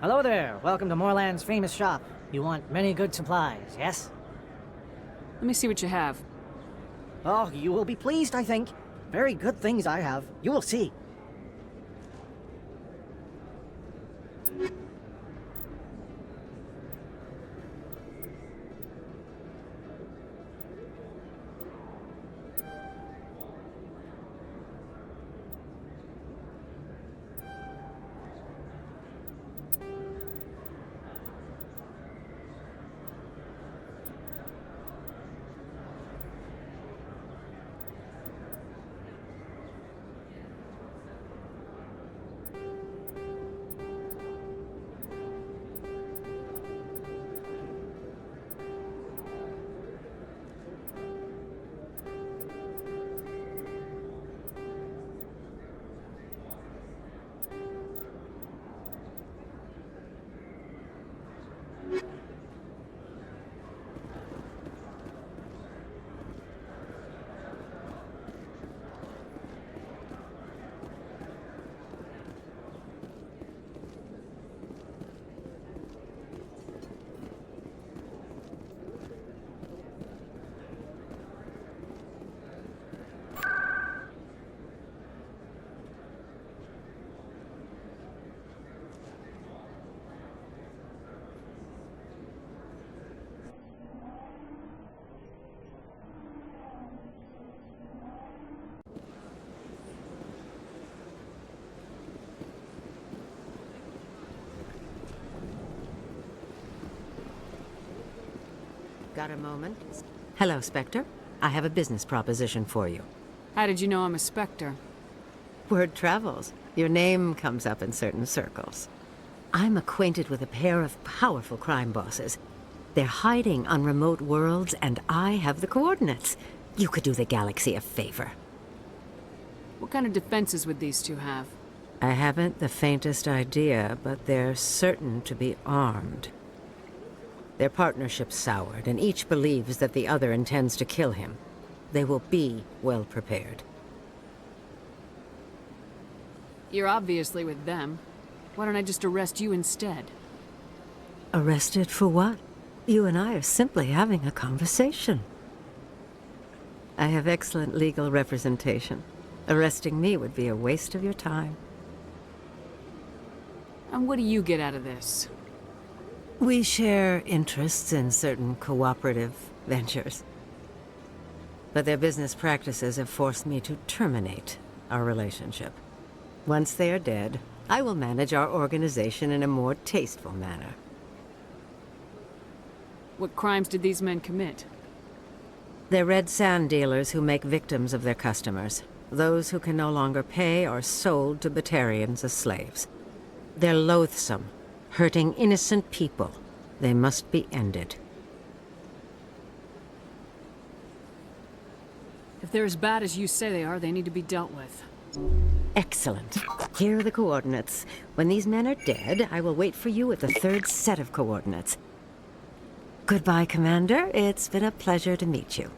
[SPEAKER 17] Hello there. Welcome to Moorland's famous shop. You want many good supplies, yes?
[SPEAKER 13] Let me see what you have.
[SPEAKER 17] Oh, you will be pleased, I think. Very good things I have. You will see.
[SPEAKER 21] Got a moment? Hello, Spectre. I have a business proposition for you.
[SPEAKER 13] How did you know I'm a Spectre?
[SPEAKER 21] Word travels. Your name comes up in certain circles. I'm acquainted with a pair of powerful crime bosses. They're hiding on remote worlds, and I have the coordinates. You could do the galaxy a favor.
[SPEAKER 13] What kind of defenses would these two have?
[SPEAKER 21] I haven't the faintest idea, but they're certain to be armed. Their partnership's soured, and each believes that the other intends to kill him. They will be well prepared.
[SPEAKER 13] You're obviously with them. Why don't I just arrest you instead?
[SPEAKER 21] Arrested for what? You and I are simply having a conversation. I have excellent legal representation. Arresting me would be a waste of your time.
[SPEAKER 13] And what do you get out of this?
[SPEAKER 21] We share interests in certain cooperative ventures. But their business practices have forced me to terminate our relationship. Once they are dead, I will manage our organization in a more tasteful manner.
[SPEAKER 13] What crimes did these men commit?
[SPEAKER 21] They're red sand dealers who make victims of their customers. Those who can no longer pay are sold to Batarians as slaves. They're loathsome, hurting innocent people. They must be ended.
[SPEAKER 13] If they're as bad as you say they are, they need to be dealt with.
[SPEAKER 21] Excellent. Here are the coordinates. When these men are dead, I will wait for you at the third set of coordinates. Goodbye, Commander. It's been a pleasure to meet you.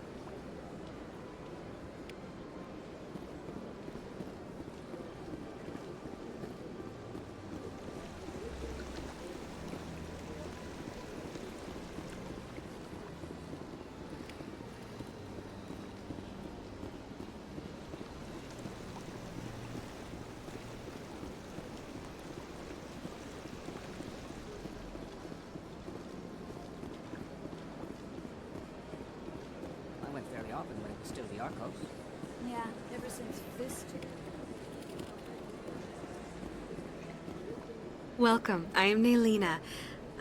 [SPEAKER 17] Still the Arcos.
[SPEAKER 22] Yeah, ever since this took.
[SPEAKER 1] Welcome. I am Naylina.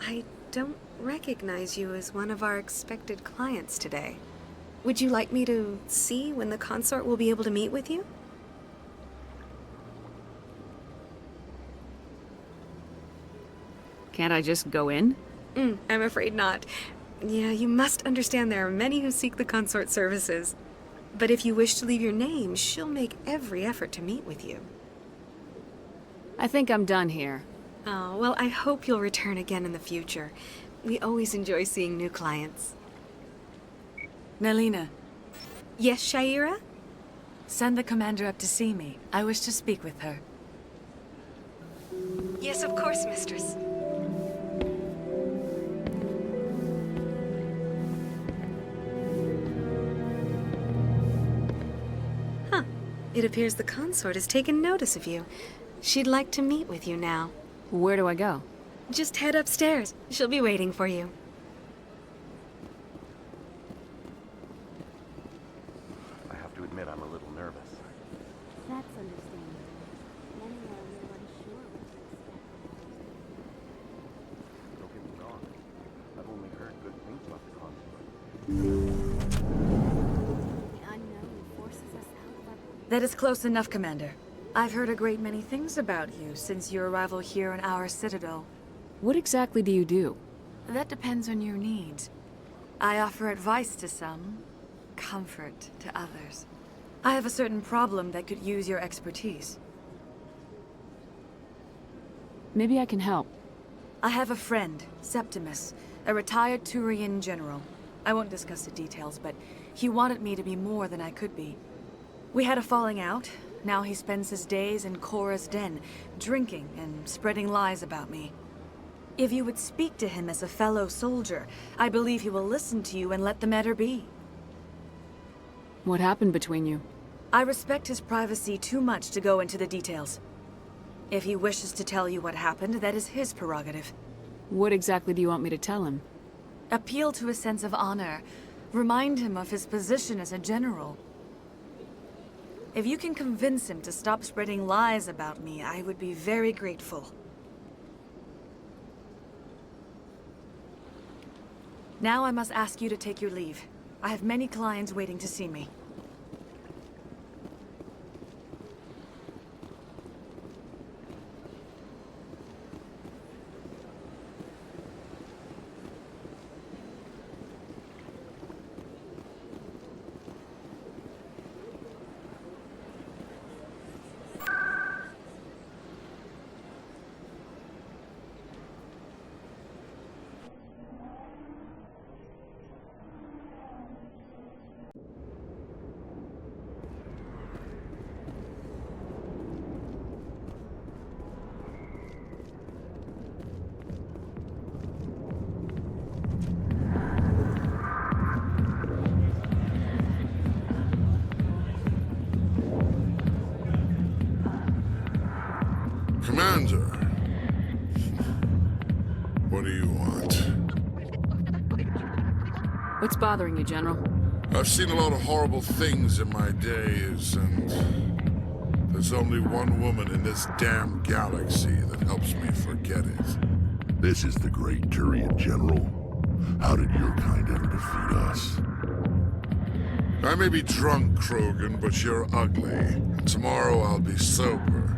[SPEAKER 1] I don't recognize you as one of our expected clients today. Would you like me to see when the consort will be able to meet with you?
[SPEAKER 13] Can't I just go in?
[SPEAKER 1] I'm afraid not. Yeah, you must understand there are many who seek the consort services. But if you wish to leave your name, she'll make every effort to meet with you.
[SPEAKER 13] I think I'm done here.
[SPEAKER 1] Oh, well, I hope you'll return again in the future. We always enjoy seeing new clients.
[SPEAKER 4] Naylina.
[SPEAKER 1] Yes, Shaira?
[SPEAKER 4] Send the commander up to see me. I wish to speak with her.
[SPEAKER 1] Yes, of course, mistress. Huh. It appears the consort has taken notice of you. She'd like to meet with you now.
[SPEAKER 13] Where do I go?
[SPEAKER 1] Just head upstairs. She'll be waiting for you.
[SPEAKER 18] I have to admit I'm a little nervous.
[SPEAKER 22] That's understandable. Many are a little unsure what to expect.
[SPEAKER 18] Don't get me wrong. I've only heard good things about the consort.
[SPEAKER 22] The unknown forces us out of our...
[SPEAKER 4] That is close enough, Commander. I've heard a great many things about you since your arrival here in our citadel.
[SPEAKER 13] What exactly do you do?
[SPEAKER 4] That depends on your needs. I offer advice to some, comfort to others. I have a certain problem that could use your expertise.
[SPEAKER 13] Maybe I can help.
[SPEAKER 4] I have a friend, Septimus, a retired Turian general. I won't discuss the details, but he wanted me to be more than I could be. We had a falling out. Now he spends his days in Cora's den, drinking and spreading lies about me. If you would speak to him as a fellow soldier, I believe he will listen to you and let the matter be.
[SPEAKER 13] What happened between you?
[SPEAKER 4] I respect his privacy too much to go into the details. If he wishes to tell you what happened, that is his prerogative.
[SPEAKER 13] What exactly do you want me to tell him?
[SPEAKER 4] Appeal to his sense of honor. Remind him of his position as a general. If you can convince him to stop spreading lies about me, I would be very grateful. Now I must ask you to take your leave. I have many clients waiting to see me.
[SPEAKER 2] Commander, what do you want?
[SPEAKER 13] What's bothering you, General?
[SPEAKER 2] I've seen a lot of horrible things in my days, and there's only one woman in this damn galaxy that helps me forget it. This is the great Turian General. How did your kind ever defeat us? I may be drunk, Krogan, but you're ugly. Tomorrow I'll be sober.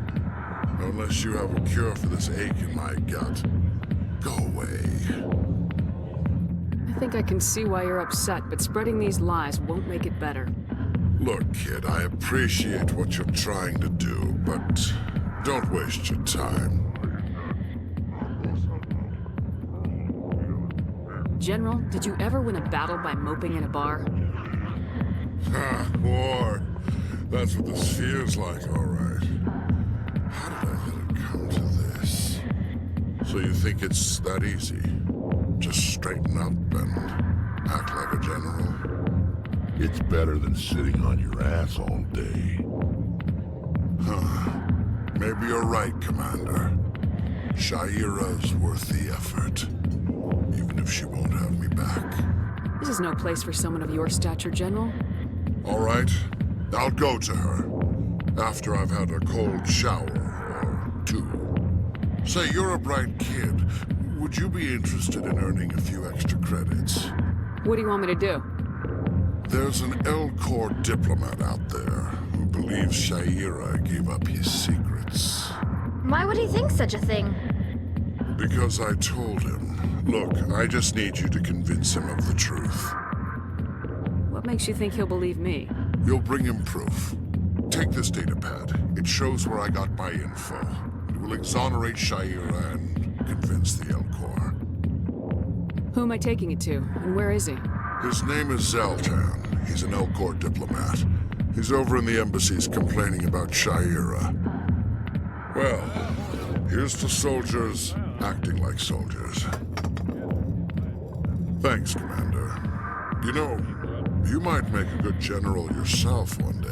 [SPEAKER 2] Unless you have a cure for this ache in my gut. Go away.
[SPEAKER 13] I think I can see why you're upset, but spreading these lies won't make it better.
[SPEAKER 2] Look, kid, I appreciate what you're trying to do, but don't waste your time.
[SPEAKER 13] General, did you ever win a battle by moping in a bar?
[SPEAKER 2] Ha, war. That's what this feels like, all right. How did I let it come to this? So you think it's that easy? Just straighten up and act like a general? It's better than sitting on your ass all day. Huh. Maybe you're right, Commander. Shaira's worth the effort. Even if she won't have me back.
[SPEAKER 13] This is no place for someone of your stature, General.
[SPEAKER 2] All right? I'll go to her. After I've had a cold shower or two. Say, you're a bright kid. Would you be interested in earning a few extra credits?
[SPEAKER 13] What do you want me to do?
[SPEAKER 2] There's an L-Corps diplomat out there who believes Shaira gave up his secrets.
[SPEAKER 6] Why would he think such a thing?
[SPEAKER 2] Because I told him. Look, I just need you to convince him of the truth.
[SPEAKER 13] What makes you think he'll believe me?
[SPEAKER 2] You'll bring him proof. Take this datapad. It shows where I got my info. It will exonerate Shaira and convince the L-Corps.
[SPEAKER 13] Who am I taking it to, and where is he?
[SPEAKER 2] His name is Zoltan. He's an L-Corps diplomat. He's over in the embassies complaining about Shaira. Well, here's to soldiers acting like soldiers. Thanks, Commander. You know, you might make a good general yourself one day.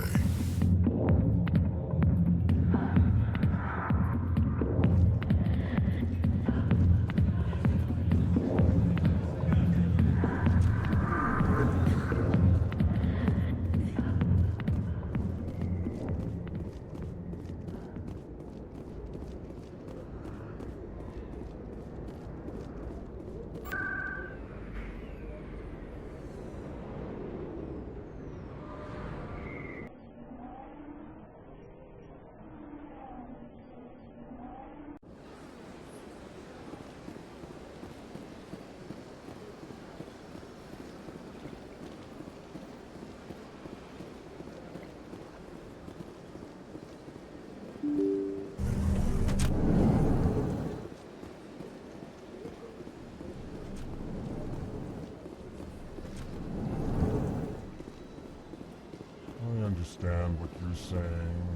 [SPEAKER 10] Understand what you're saying.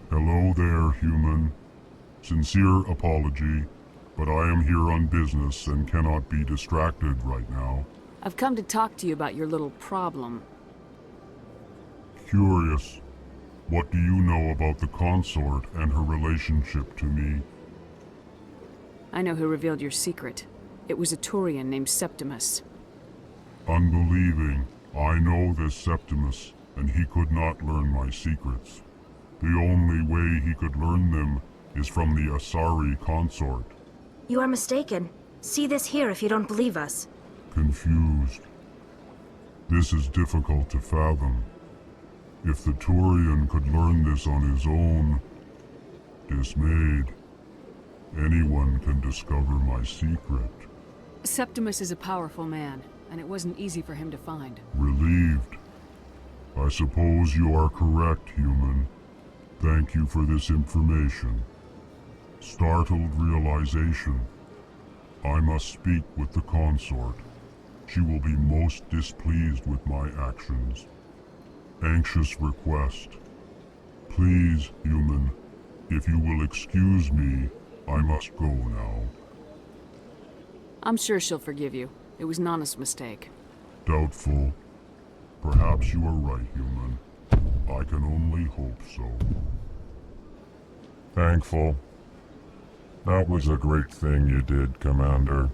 [SPEAKER 10] Hello there, human. Sincere apology, but I am here on business and cannot be distracted right now.
[SPEAKER 13] I've come to talk to you about your little problem.
[SPEAKER 10] Curious. What do you know about the consort and her relationship to me?
[SPEAKER 13] I know who revealed your secret. It was a Turian named Septimus.
[SPEAKER 10] Unbelieving. I know this Septimus, and he could not learn my secrets. The only way he could learn them is from the Asari consort.
[SPEAKER 6] You are mistaken. See this here if you don't believe us.
[SPEAKER 10] Confused. This is difficult to fathom. If the Turian could learn this on his own, dismayed, anyone can discover my secret.
[SPEAKER 13] Septimus is a powerful man, and it wasn't easy for him to find.
[SPEAKER 10] Relieved. I suppose you are correct, human. Thank you for this information. Startled realization. I must speak with the consort. She will be most displeased with my actions. Anxious request. Please, human, if you will excuse me, I must go now.
[SPEAKER 13] I'm sure she'll forgive you. It was Nana's mistake.
[SPEAKER 10] Doubtful. Perhaps you are right, human. I can only hope so. Thankful. That was a great thing you did, Commander.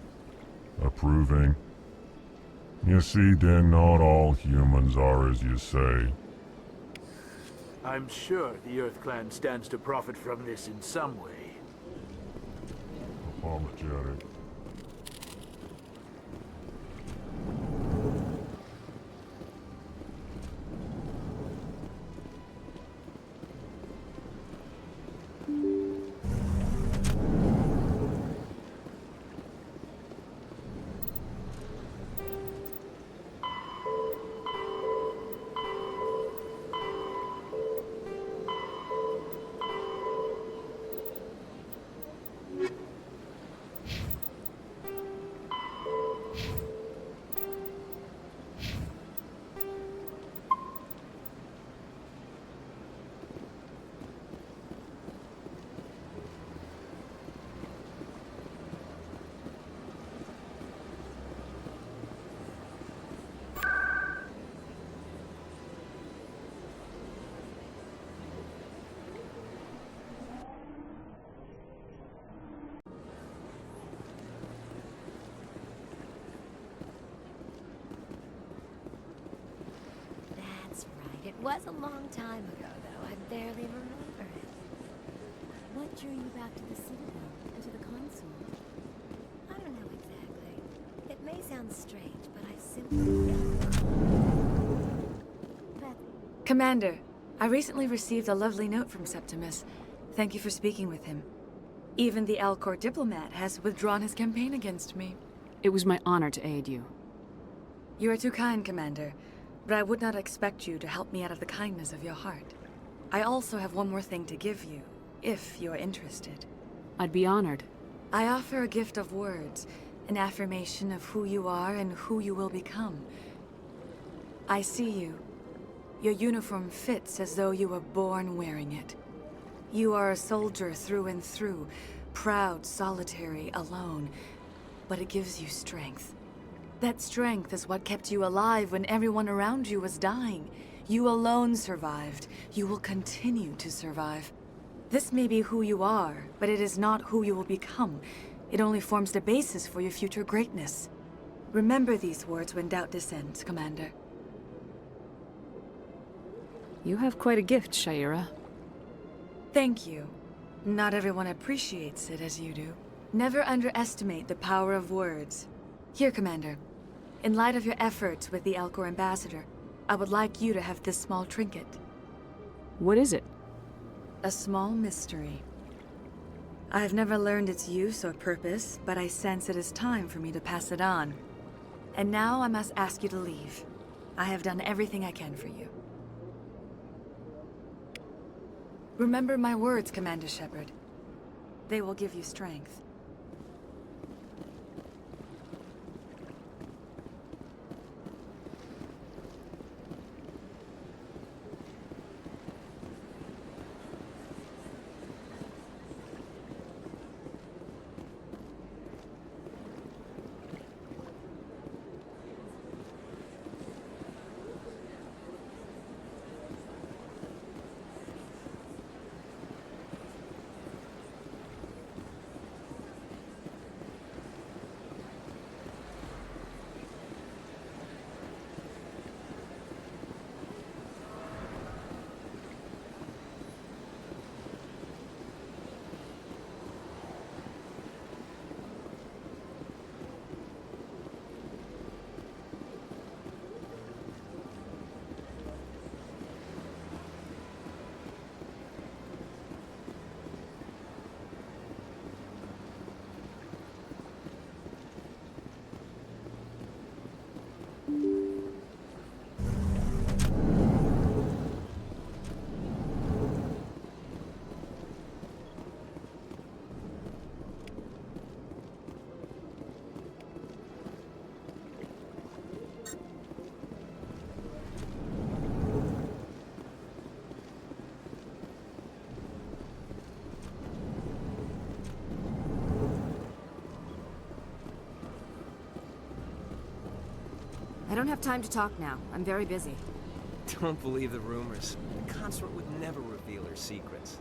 [SPEAKER 10] Approving. You see, then, not all humans are as you say.
[SPEAKER 14] I'm sure the Earth Clan stands to profit from this in some way.
[SPEAKER 10] Apologetic.
[SPEAKER 7] was a long time ago, though. I barely remember it. What drew you back to the Citadel and to the console? I don't know exactly. It may sound strange, but I simply...
[SPEAKER 4] Commander, I recently received a lovely note from Septimus. Thank you for speaking with him. Even the Alcor diplomat has withdrawn his campaign against me.
[SPEAKER 13] It was my honor to aid you.
[SPEAKER 4] You are too kind, Commander, but I would not expect you to help me out of the kindness of your heart. I also have one more thing to give you, if you are interested.
[SPEAKER 13] I'd be honored.
[SPEAKER 4] I offer a gift of words, an affirmation of who you are and who you will become. I see you. Your uniform fits as though you were born wearing it. You are a soldier through and through, proud, solitary, alone, but it gives you strength. That strength is what kept you alive when everyone around you was dying. You alone survived. You will continue to survive. This may be who you are, but it is not who you will become. It only forms the basis for your future greatness. Remember these words when doubt descends, Commander.
[SPEAKER 13] You have quite a gift, Shaira.
[SPEAKER 4] Thank you. Not everyone appreciates it as you do. Never underestimate the power of words. Here, Commander. In light of your efforts with the Alcor ambassador, I would like you to have this small trinket.
[SPEAKER 13] What is it?
[SPEAKER 4] A small mystery. I have never learned its use or purpose, but I sense it is time for me to pass it on. And now I must ask you to leave. I have done everything I can for you. Remember my words, Commander Shepard. They will give you strength.
[SPEAKER 9] I don't have time to talk now. I'm very busy.
[SPEAKER 16] Don't believe the rumors. The consort would never reveal her secrets.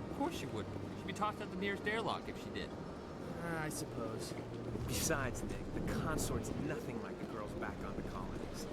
[SPEAKER 23] Of course she wouldn't. She'd be tossed out the nearest airlock if she did.
[SPEAKER 16] I suppose. Besides, Nick, the consort's nothing like the girls back on the colonies.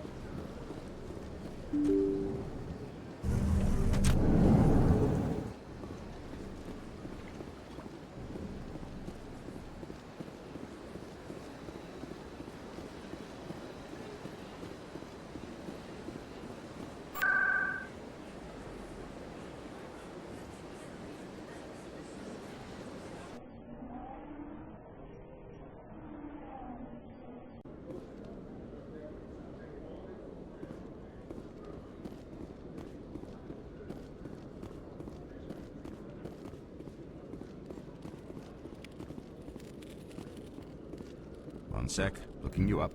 [SPEAKER 25] One sec, looking you up.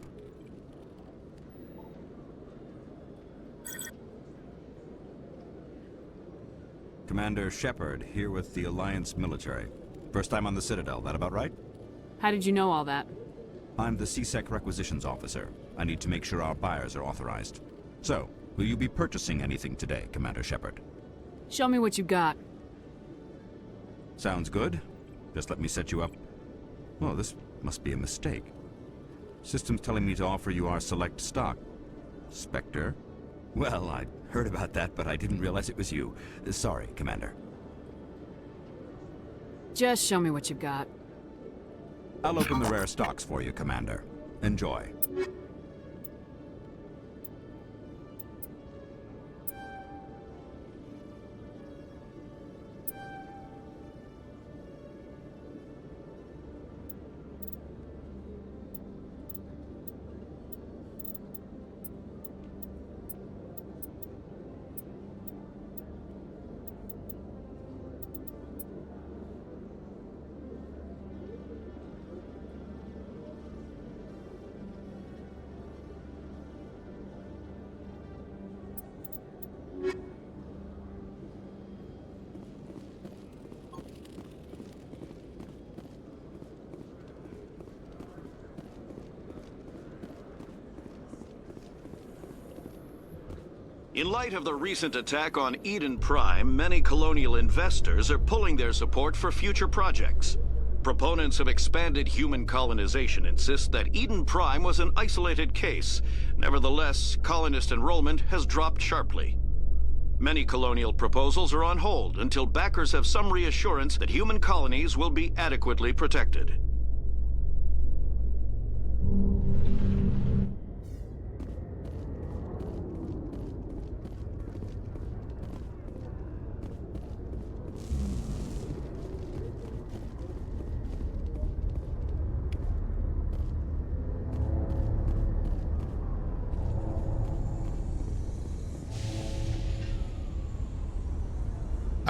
[SPEAKER 25] Commander Shepard, here with the Alliance military. First time on the Citadel, that about right?
[SPEAKER 13] How did you know all that?
[SPEAKER 25] I'm the CSEC requisitions officer. I need to make sure our buyers are authorized. So, will you be purchasing anything today, Commander Shepard?
[SPEAKER 13] Show me what you got.
[SPEAKER 25] Sounds good. Just let me set you up. Oh, this must be a mistake. System's telling me to offer you our select stock. Spectre, Well, I heard about that, but I didn't realize it was you. Sorry, Commander.
[SPEAKER 13] Just show me what you've got.
[SPEAKER 25] I'll open the rare stocks for you, Commander. Enjoy.
[SPEAKER 5] In light of the recent attack on Eden Prime, many colonial investors are pulling their support for future projects. Proponents of expanded human colonization insist that Eden Prime was an isolated case. Nevertheless, colonist enrollment has dropped sharply. Many colonial proposals are on hold until backers have some reassurance that human colonies will be adequately protected.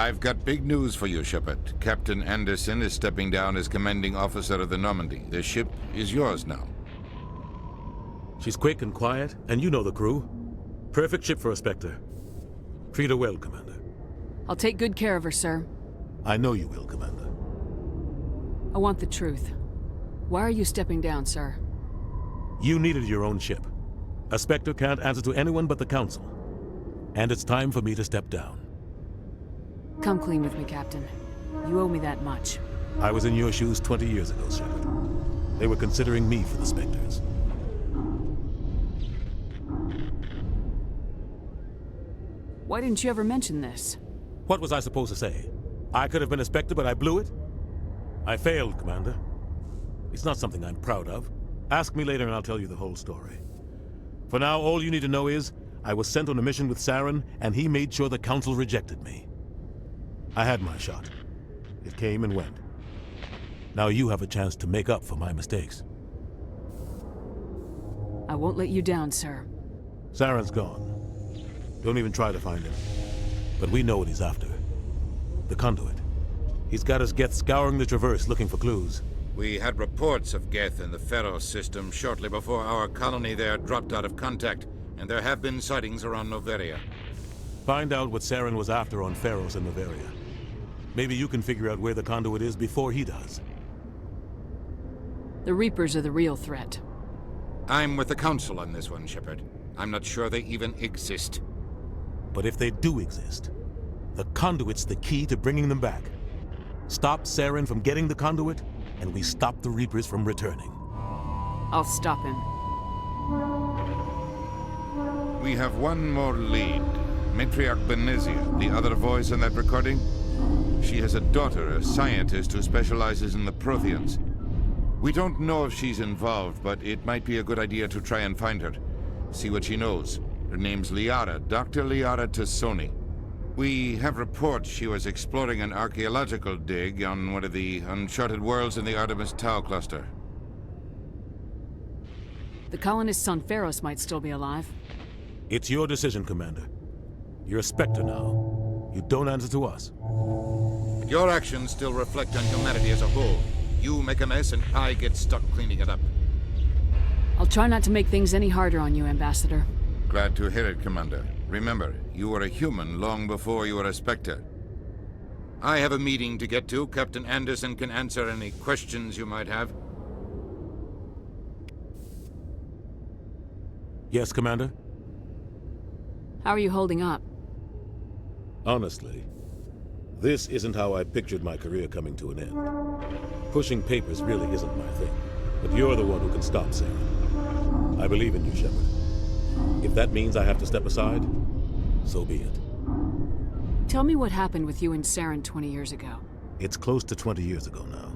[SPEAKER 8] I've got big news for you, Shepard. Captain Anderson is stepping down as commanding officer of the Normandy. The ship is yours now.
[SPEAKER 12] She's quick and quiet, and you know the crew. Perfect ship for a Spectre. Treat her well, Commander.
[SPEAKER 13] I'll take good care of her, sir.
[SPEAKER 12] I know you will, Commander.
[SPEAKER 13] I want the truth. Why are you stepping down, sir?
[SPEAKER 12] You needed your own ship. A Spectre can't answer to anyone but the Council. And it's time for me to step down.
[SPEAKER 13] Come clean with me, Captain. You owe me that much.
[SPEAKER 12] I was in your shoes 20 years ago, Shepard. They were considering me for the Spectres.
[SPEAKER 13] Why didn't you ever mention this?
[SPEAKER 12] What was I supposed to say? I could have been a Spectre, but I blew it? I failed, Commander. It's not something I'm proud of. Ask me later and I'll tell you the whole story. For now, all you need to know is, I was sent on a mission with Saren, and he made sure the Council rejected me. I had my shot. It came and went. Now you have a chance to make up for my mistakes.
[SPEAKER 13] I won't let you down, sir.
[SPEAKER 12] Saren's gone. Don't even try to find him. But we know what he's after. The conduit. He's got his Geth scouring the Traverse looking for clues.
[SPEAKER 8] We had reports of Geth in the Pharos system shortly before our colony there dropped out of contact, and there have been sightings around Noveria.
[SPEAKER 12] Find out what Saren was after on Pharos and Noveria. Maybe you can figure out where the conduit is before he does.
[SPEAKER 13] The Reapers are the real threat.
[SPEAKER 8] I'm with the Council on this one, Shepard. I'm not sure they even exist.
[SPEAKER 12] But if they do exist, the conduit's the key to bringing them back. Stop Saren from getting the conduit, and we stop the Reapers from returning.
[SPEAKER 13] I'll stop him.
[SPEAKER 8] We have one more lead. Matriarch Benezia, the other voice in that recording. She has a daughter, a scientist who specializes in the Protheans. We don't know if she's involved, but it might be a good idea to try and find her. See what she knows. Her name's Liara, Dr. Liara Tassoni. We have reports she was exploring an archaeological dig on one of the uncharted worlds in the Artemis Tau cluster.
[SPEAKER 13] The colonists on Pharos might still be alive.
[SPEAKER 12] It's your decision, Commander. You're a Spectre now. You don't answer to us.
[SPEAKER 8] Your actions still reflect on humanity as a whole. You make a mess and I get stuck cleaning it up.
[SPEAKER 13] I'll try not to make things any harder on you, Ambassador.
[SPEAKER 8] Glad to hear it, Commander. Remember, you were a human long before you were a Spectre. I have a meeting to get to. Captain Anderson can answer any questions you might have.
[SPEAKER 12] Yes, Commander?
[SPEAKER 13] How are you holding up?
[SPEAKER 12] Honestly, this isn't how I pictured my career coming to an end. Pushing papers really isn't my thing, but you're the one who can stop Saren. I believe in you, Shepard.
[SPEAKER 3] If that means I have to step aside, so be it.
[SPEAKER 13] Tell me what happened with you and Saren 20 years ago.
[SPEAKER 3] It's close to 20 years ago now.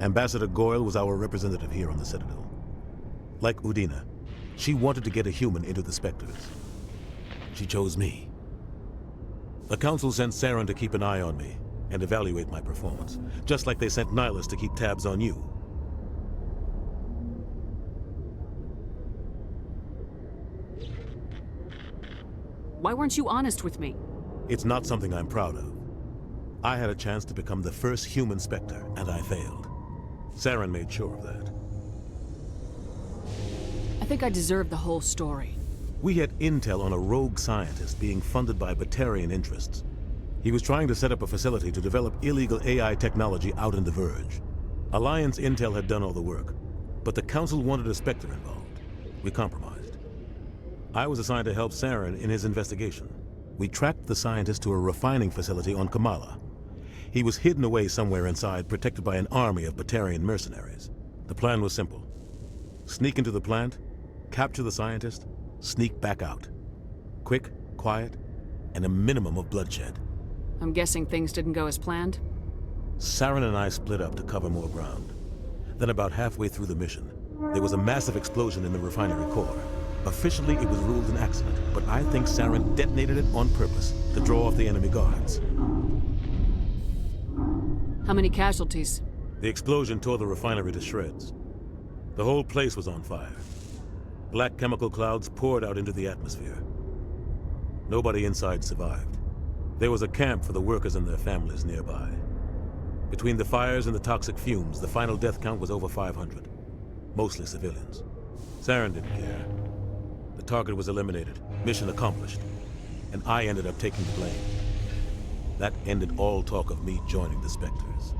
[SPEAKER 3] Ambassador Goyle was our representative here on the Citadel. Like Udina, she wanted to get a human into the Spectres. She chose me. The Council sent Saren to keep an eye on me and evaluate my performance, just like they sent Nihilus to keep tabs on you.
[SPEAKER 13] Why weren't you honest with me?
[SPEAKER 3] It's not something I'm proud of. I had a chance to become the first human Spectre, and I failed. Saren made sure of that.
[SPEAKER 13] I think I deserve the whole story.
[SPEAKER 3] We had intel on a rogue scientist being funded by Batarian interests. He was trying to set up a facility to develop illegal AI technology out in the Verge. Alliance intel had done all the work, but the Council wanted a Spectre involved. We compromised. I was assigned to help Saren in his investigation. We tracked the scientist to a refining facility on Kamala. He was hidden away somewhere inside, protected by an army of Batarian mercenaries. The plan was simple. Sneak into the plant, capture the scientist, sneak back out. Quick, quiet, and a minimum of bloodshed.
[SPEAKER 13] I'm guessing things didn't go as planned?
[SPEAKER 3] Saren and I split up to cover more ground. Then about halfway through the mission, there was a massive explosion in the refinery core. Officially, it was ruled an accident, but I think Saren detonated it on purpose to draw off the enemy guards.
[SPEAKER 13] How many casualties?
[SPEAKER 3] The explosion tore the refinery to shreds. The whole place was on fire. Black chemical clouds poured out into the atmosphere. Nobody inside survived. There was a camp for the workers and their families nearby. Between the fires and the toxic fumes, the final death count was over 500. Mostly civilians. Saren didn't care. The target was eliminated, mission accomplished, and I ended up taking the blame. That ended all talk of me joining the Spectres.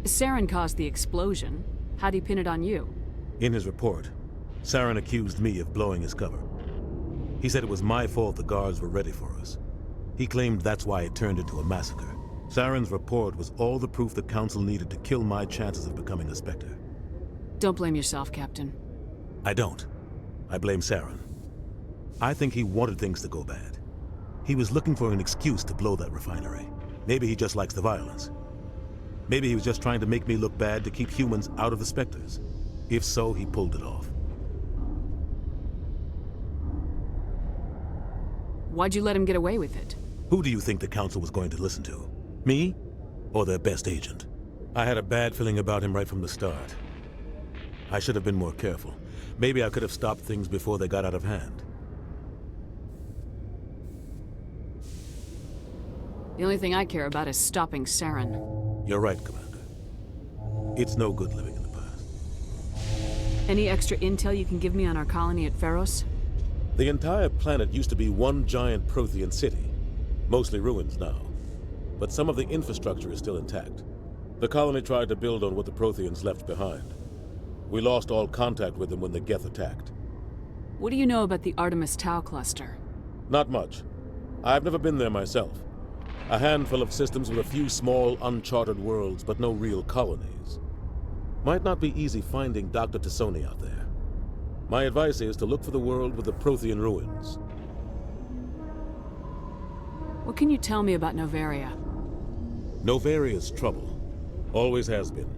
[SPEAKER 13] Saren caused the explosion. How'd he pin it on you?
[SPEAKER 3] In his report, Saren accused me of blowing his cover. He said it was my fault the guards were ready for us. He claimed that's why it turned into a massacre. Saren's report was all the proof the Council needed to kill my chances of becoming a Spectre.
[SPEAKER 13] Don't blame yourself, Captain.
[SPEAKER 3] I don't. I blame Saren. I think he wanted things to go bad. He was looking for an excuse to blow that refinery. Maybe he just likes the violence. Maybe he was just trying to make me look bad to keep humans out of the Spectres. If so, he pulled it off.
[SPEAKER 13] Why'd you let him get away with it?
[SPEAKER 3] Who do you think the Council was going to listen to? Me? Or their best agent? I had a bad feeling about him right from the start. I should have been more careful. Maybe I could have stopped things before they got out of hand.
[SPEAKER 13] The only thing I care about is stopping Saren.
[SPEAKER 3] You're right, Commander. It's no good living in the past.
[SPEAKER 13] Any extra intel you can give me on our colony at Pharos?
[SPEAKER 3] The entire planet used to be one giant Prothean city. Mostly ruins now. But some of the infrastructure is still intact. The colony tried to build on what the Protheans left behind. We lost all contact with them when the Geth attacked.
[SPEAKER 13] What do you know about the Artemis Tau cluster?
[SPEAKER 3] Not much. I've never been there myself. A handful of systems with a few small, uncharted worlds, but no real colonies. Might not be easy finding Dr. Tassoni out there. My advice is to look for the world with the Prothean ruins.
[SPEAKER 13] What can you tell me about Novaria?
[SPEAKER 3] Novaria's trouble. Always has been.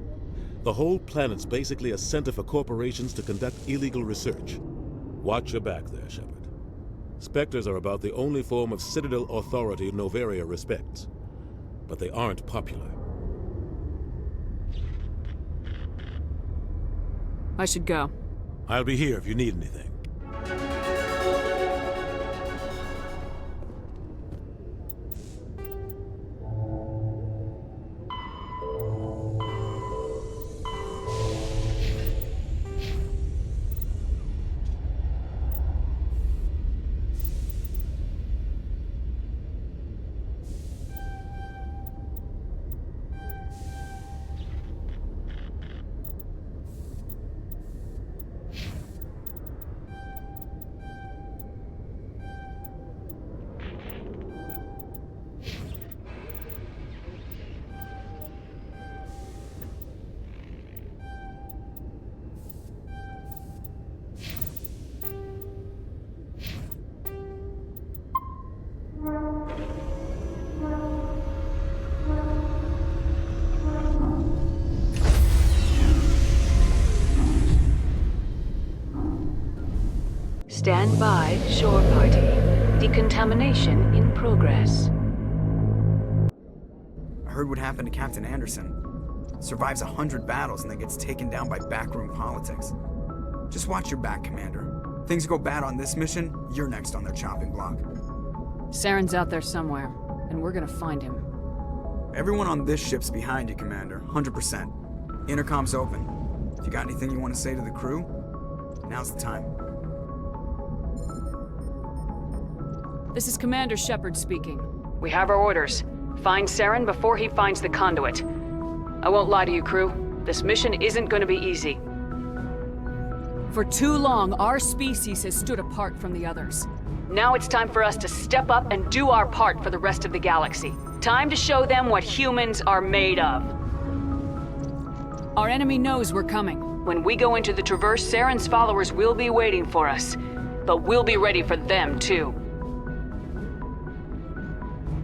[SPEAKER 3] The whole planet's basically a center for corporations to conduct illegal research. Watch your back there, Shepard. Spectres are about the only form of Citadel authority Novaria respects. But they aren't popular.
[SPEAKER 13] I should go.
[SPEAKER 3] I'll be here if you need anything.
[SPEAKER 13] Stand by, shore party. Decontamination in progress.
[SPEAKER 11] I heard what happened to Captain Anderson. Survives 100 battles and then gets taken down by backroom politics. Just watch your back, Commander. Things go bad on this mission, you're next on their chopping block.
[SPEAKER 13] Saren's out there somewhere, and we're gonna find him.
[SPEAKER 11] Everyone on this ship's behind you, Commander. 100%. Intercom's open. If you got anything you want to say to the crew, now's the time.
[SPEAKER 13] This is Commander Shepard speaking. We have our orders. Find Saren before he finds the conduit. I won't lie to you, crew. This mission isn't gonna be easy. For too long, our species has stood apart from the others. Now it's time for us to step up and do our part for the rest of the galaxy. Time to show them what humans are made of. Our enemy knows we're coming. When we go into the Traverse, Saren's followers will be waiting for us. But we'll be ready for them, too.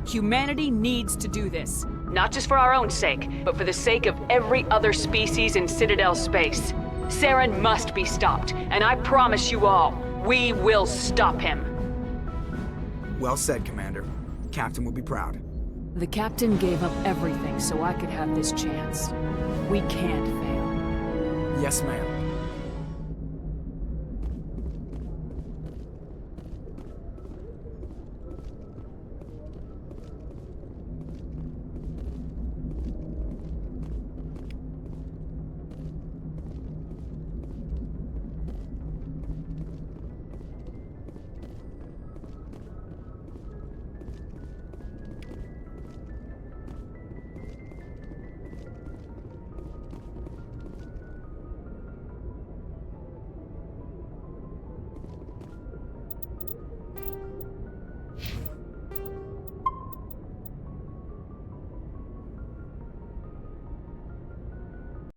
[SPEAKER 13] Humanity needs to do this. Not just for our own sake, but for the sake of every other species in Citadel space. Saren must be stopped, and I promise you all, we will stop him.
[SPEAKER 11] Well said, Commander. Captain will be proud.
[SPEAKER 13] The Captain gave up everything so I could have this chance. We can't fail.
[SPEAKER 11] Yes, ma'am.